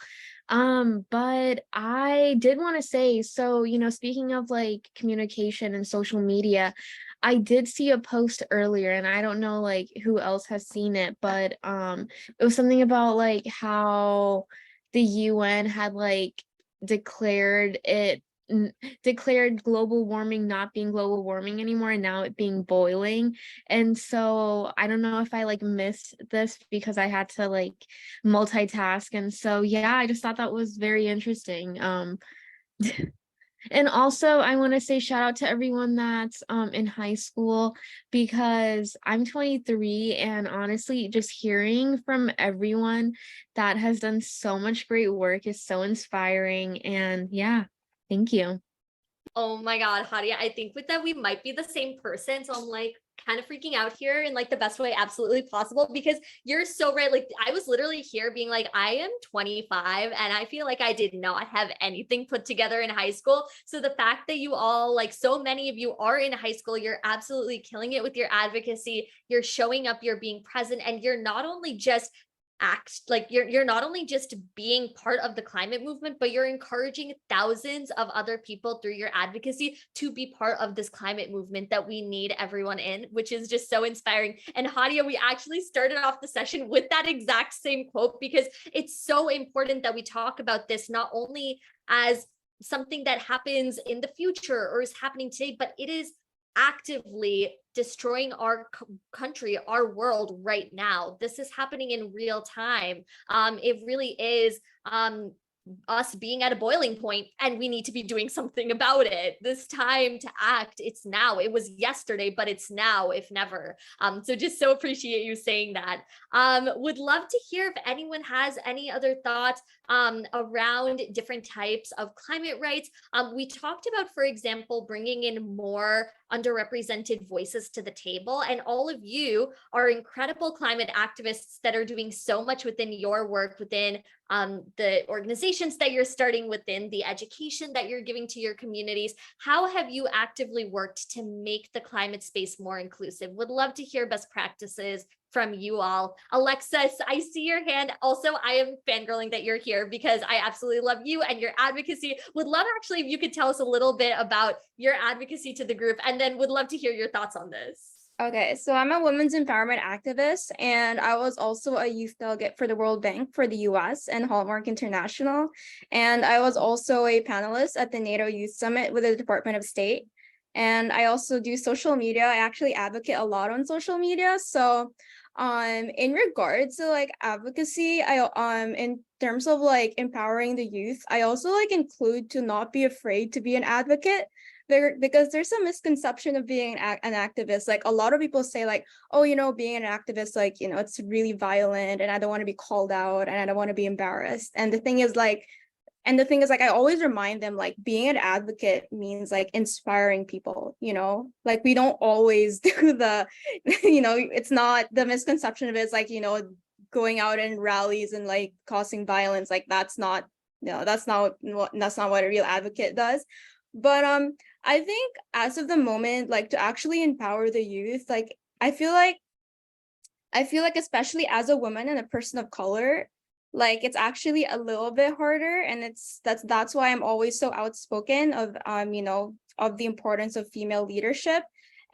But I did want to say, so, you know, speaking of like communication and social media, I did see a post earlier and I don't know like who else has seen it, but it was something about like how the UN had like declared global warming not being global warming anymore, and now it being boiling. And so I don't know if I like missed this because I had to like multitask. And so yeah, I just thought that was very interesting. And also I want to say shout out to everyone that's in high school, because I'm 23 and honestly just hearing from everyone that has done so much great work is so inspiring. And yeah, thank you. Oh my God, Hadia, I think with that we might be the same person. So I'm like kind of freaking out here in like the best way absolutely possible, because you're so right. Like I was literally here being like, I am 25 and I feel like I did not have anything put together in high school. So the fact that you all, like so many of you are in high school, you're absolutely killing it with your advocacy. You're showing up, you're being present, and you're not only just you're not only just being part of the climate movement, but you're encouraging thousands of other people through your advocacy to be part of this climate movement that we need everyone in, which is just so inspiring. And Hadia, we actually started off the session with that exact same quote, because it's so important that we talk about this not only as something that happens in the future or is happening today, but it is actively destroying our country, our world right now. This is happening in real time. It really is us being at a boiling point, and we need to be doing something about it. This time to act, it's now. It was yesterday, but it's now, if never. So just so appreciate you saying that. Would love to hear if anyone has any other thoughts around different types of climate rights. We talked about, for example, bringing in more underrepresented voices to the table, and all of you are incredible climate activists that are doing so much within your work, within the organizations that you're starting, within the education that you're giving to your communities. How have you actively worked to make the climate space more inclusive? Would love to hear best practices from you all. Alexis, I see your hand. Also, I am fangirling that you're here because I absolutely love you and your advocacy. Would love actually if you could tell us a little bit about your advocacy to the group, and then would love to hear your thoughts on this. Okay, so I'm a women's empowerment activist, and I was also a youth delegate for the World Bank for the US and Hallmark International. And I was also a panelist at the NATO Youth Summit with the Department of State. And I also do social media. I actually advocate a lot on social media. So in regards to like advocacy, in terms of like empowering the youth, I also like include to not be afraid to be an advocate. Because there's a misconception of being an activist. Like a lot of people say like, oh, you know, being an activist, like, you know, it's really violent and I don't want to be called out and I don't want to be embarrassed. And the thing is like, I always remind them like being an advocate means like inspiring people, you know, like we don't always do the, you know, it's not, the misconception of it is like, you know, going out in rallies and like causing violence. Like that's not what a real advocate does. But I think as of the moment, like to actually empower the youth, like I feel like especially as a woman and a person of color, like it's actually a little bit harder. And that's why I'm always so outspoken of you know, of the importance of female leadership.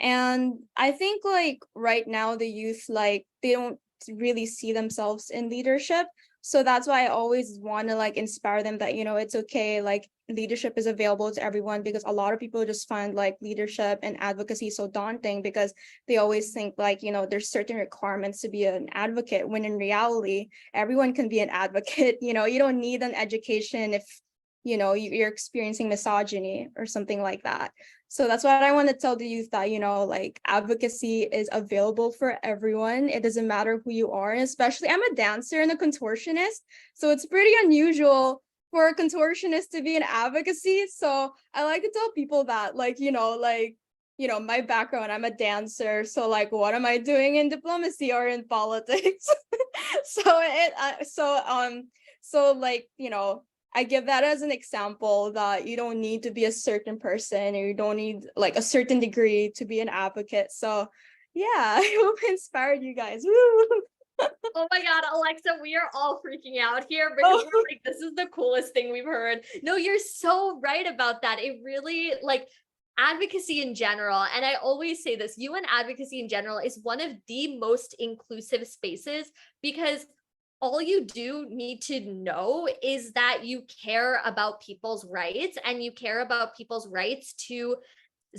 And I think like right now the youth, like they don't really see themselves in leadership. So that's why I always want to like inspire them that, you know, it's okay, like leadership is available to everyone, because a lot of people just find like leadership and advocacy so daunting because they always think like, you know, there's certain requirements to be an advocate, when in reality, everyone can be an advocate. You know, you don't need an education if, you know, you're experiencing misogyny or something like that. So that's what I want to tell the youth, that, you know, like advocacy is available for everyone. It doesn't matter who you are. And especially I'm a dancer and a contortionist. So it's pretty unusual for a contortionist to be in advocacy. So I like to tell people that, like, you know, my background, I'm a dancer. So like, what am I doing in diplomacy or in politics? So like, you know, I give that as an example that you don't need to be a certain person, or you don't need like a certain degree to be an advocate. So yeah, I hope I inspired you guys. Woo! Oh my God, Alexa, we are all freaking out here because we're like, this is the coolest thing we've heard. No, you're so right about that. It really, like, advocacy in general, and I always say this, UN advocacy in general is one of the most inclusive spaces, because all you do need to know is that you care about people's rights, and you care about people's rights to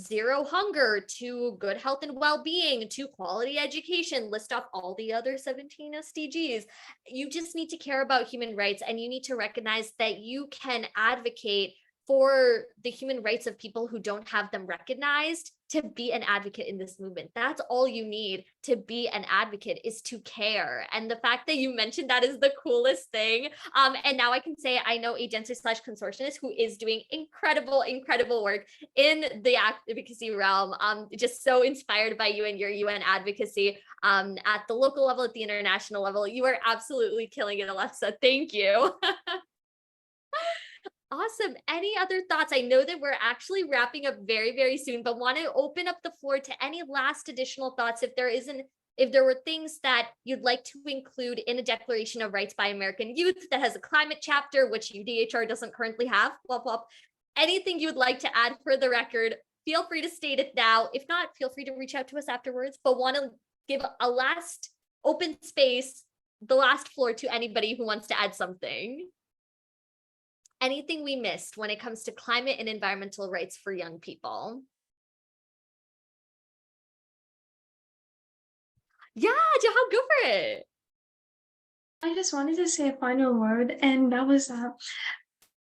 zero hunger, to good health and well-being, to quality education, list off all the other 17 SDGs. You just need to care about human rights, and you need to recognize that you can advocate for the human rights of people who don't have them recognized to be an advocate in this movement. That's all you need to be an advocate, is to care. And the fact that you mentioned that is the coolest thing. And now I can say I know a dancer/consortionist who is doing incredible work in the advocacy realm. Just so inspired by you and your UN advocacy at the local level, at the international level. You are absolutely killing it, Alexa. Thank you. Awesome. Any other thoughts? I know that we're actually wrapping up very soon, but want to open up the floor to any last additional thoughts. If there were things that you'd like to include in a Declaration of Rights by American Youth that has a climate chapter, which UDHR doesn't currently have, anything you'd like to add for the record, feel free to state it now. If not, feel free to reach out to us afterwards, but want to give a last open space, the last floor to anybody who wants to add something. Anything we missed when it comes to climate and environmental rights for young people? Yeah, Jahan, go for it. I just wanted to say a final word, and that was that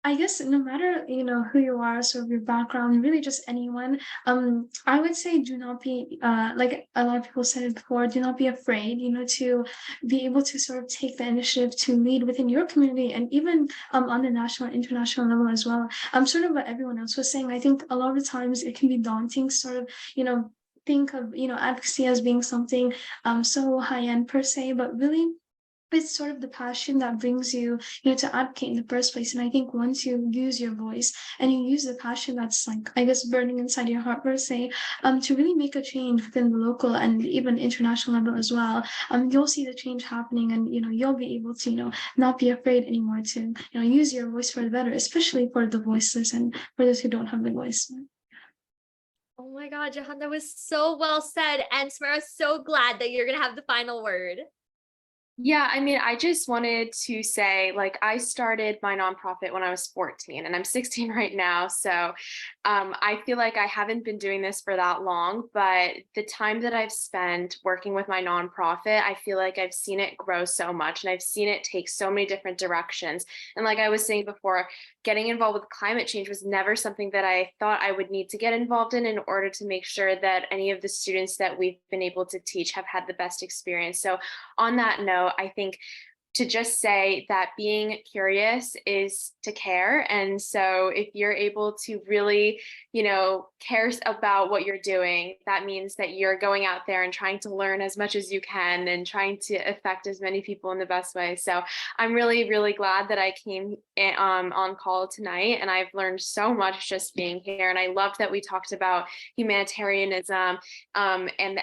I guess no matter, you know, who you are, sort of your background, really just anyone, I would say do not be, like a lot of people said it before, do not be afraid, you know, to be able to sort of take the initiative to lead within your community, and even on the national and international level as well. Sort of what everyone else was saying, I think a lot of the times it can be daunting, sort of, you know, think of, you know, advocacy as being something so high-end per se, but really it's sort of the passion that brings you, you know, to advocate in the first place. And I think once you use your voice and you use the passion that's like, I guess, burning inside your heart per se, to really make a change within the local and even international level as well, you'll see the change happening, and, you know, you'll be able to, you know, not be afraid anymore to, you know, use your voice for the better, especially for the voiceless and for those who don't have the voice. Oh my God, Jahan, that was so well said. And Samara, so glad that you're going to have the final word. Yeah, I mean, I just wanted to say, like, I started my nonprofit when I was 14 and I'm 16 right now. So I feel like I haven't been doing this for that long, but the time that I've spent working with my nonprofit, I feel like I've seen it grow so much and I've seen it take so many different directions. And like I was saying before, getting involved with climate change was never something that I thought I would need to get involved in order to make sure that any of the students that we've been able to teach have had the best experience. So on that note, I think to just say that being curious is to care. And so if you're able to really, care about what you're doing, that means that you're going out there and trying to learn as much as you can and trying to affect as many people in the best way. So I'm really, really glad that I came on call tonight, and I've learned so much just being here. And I loved that we talked about humanitarianism and,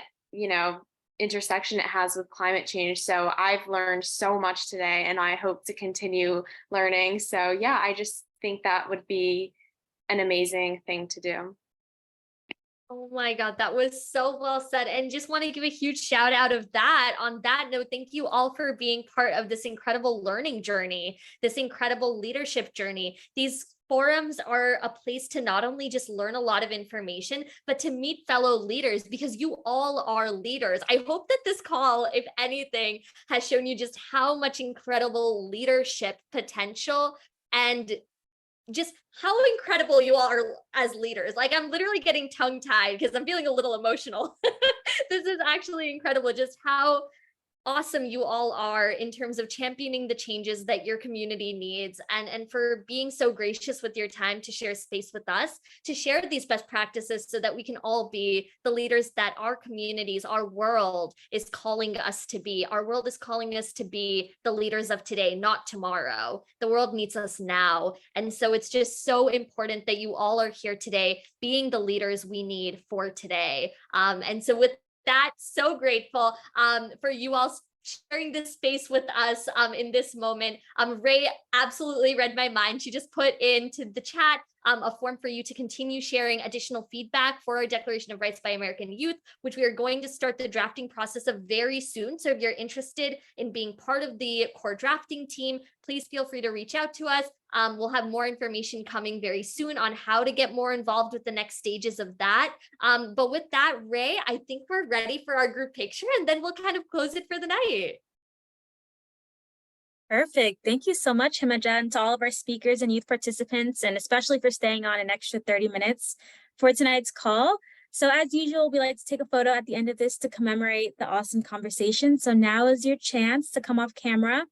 intersection it has with climate change. So I've learned so much today and I hope to continue learning. So yeah, I just think that would be an amazing thing to do. Oh my God, that was so well said. And just want to give a huge shout out of that. On that note, thank you all for being part of this incredible learning journey, this incredible leadership journey. These forums are a place to not only just learn a lot of information, but to meet fellow leaders, because you all are leaders. I hope that this call, if anything, has shown you just how much incredible leadership potential and just how incredible you all are as leaders. Like, I'm literally getting tongue-tied because I'm feeling a little emotional. This is actually incredible, just how awesome you all are in terms of championing the changes that your community needs, and for being so gracious with your time to share space with us, to share these best practices so that we can all be the leaders that our communities, our world is calling us to be. Our world is calling us to be the leaders of today, not tomorrow. The world needs us now. And so it's just so important that you all are here today being the leaders we need for today. And so with that, so grateful for you all sharing this space with us in this moment. Ray absolutely read my mind. She just put into the chat a form for you to continue sharing additional feedback for our Declaration of Rights by American Youth, which we are going to start the drafting process of very soon. So if you're interested in being part of the core drafting team, please feel free to reach out to us. We'll have more information coming very soon on how to get more involved with the next stages of that. But with that, Ray, I think we're ready for our group picture, and then we'll kind of close it for the night. Perfect. Thank you so much, Himajah, and to all of our speakers and youth participants, and especially for staying on an extra 30 minutes for tonight's call. So as usual, we like to take a photo at the end of this to commemorate the awesome conversation. So now is your chance to come off camera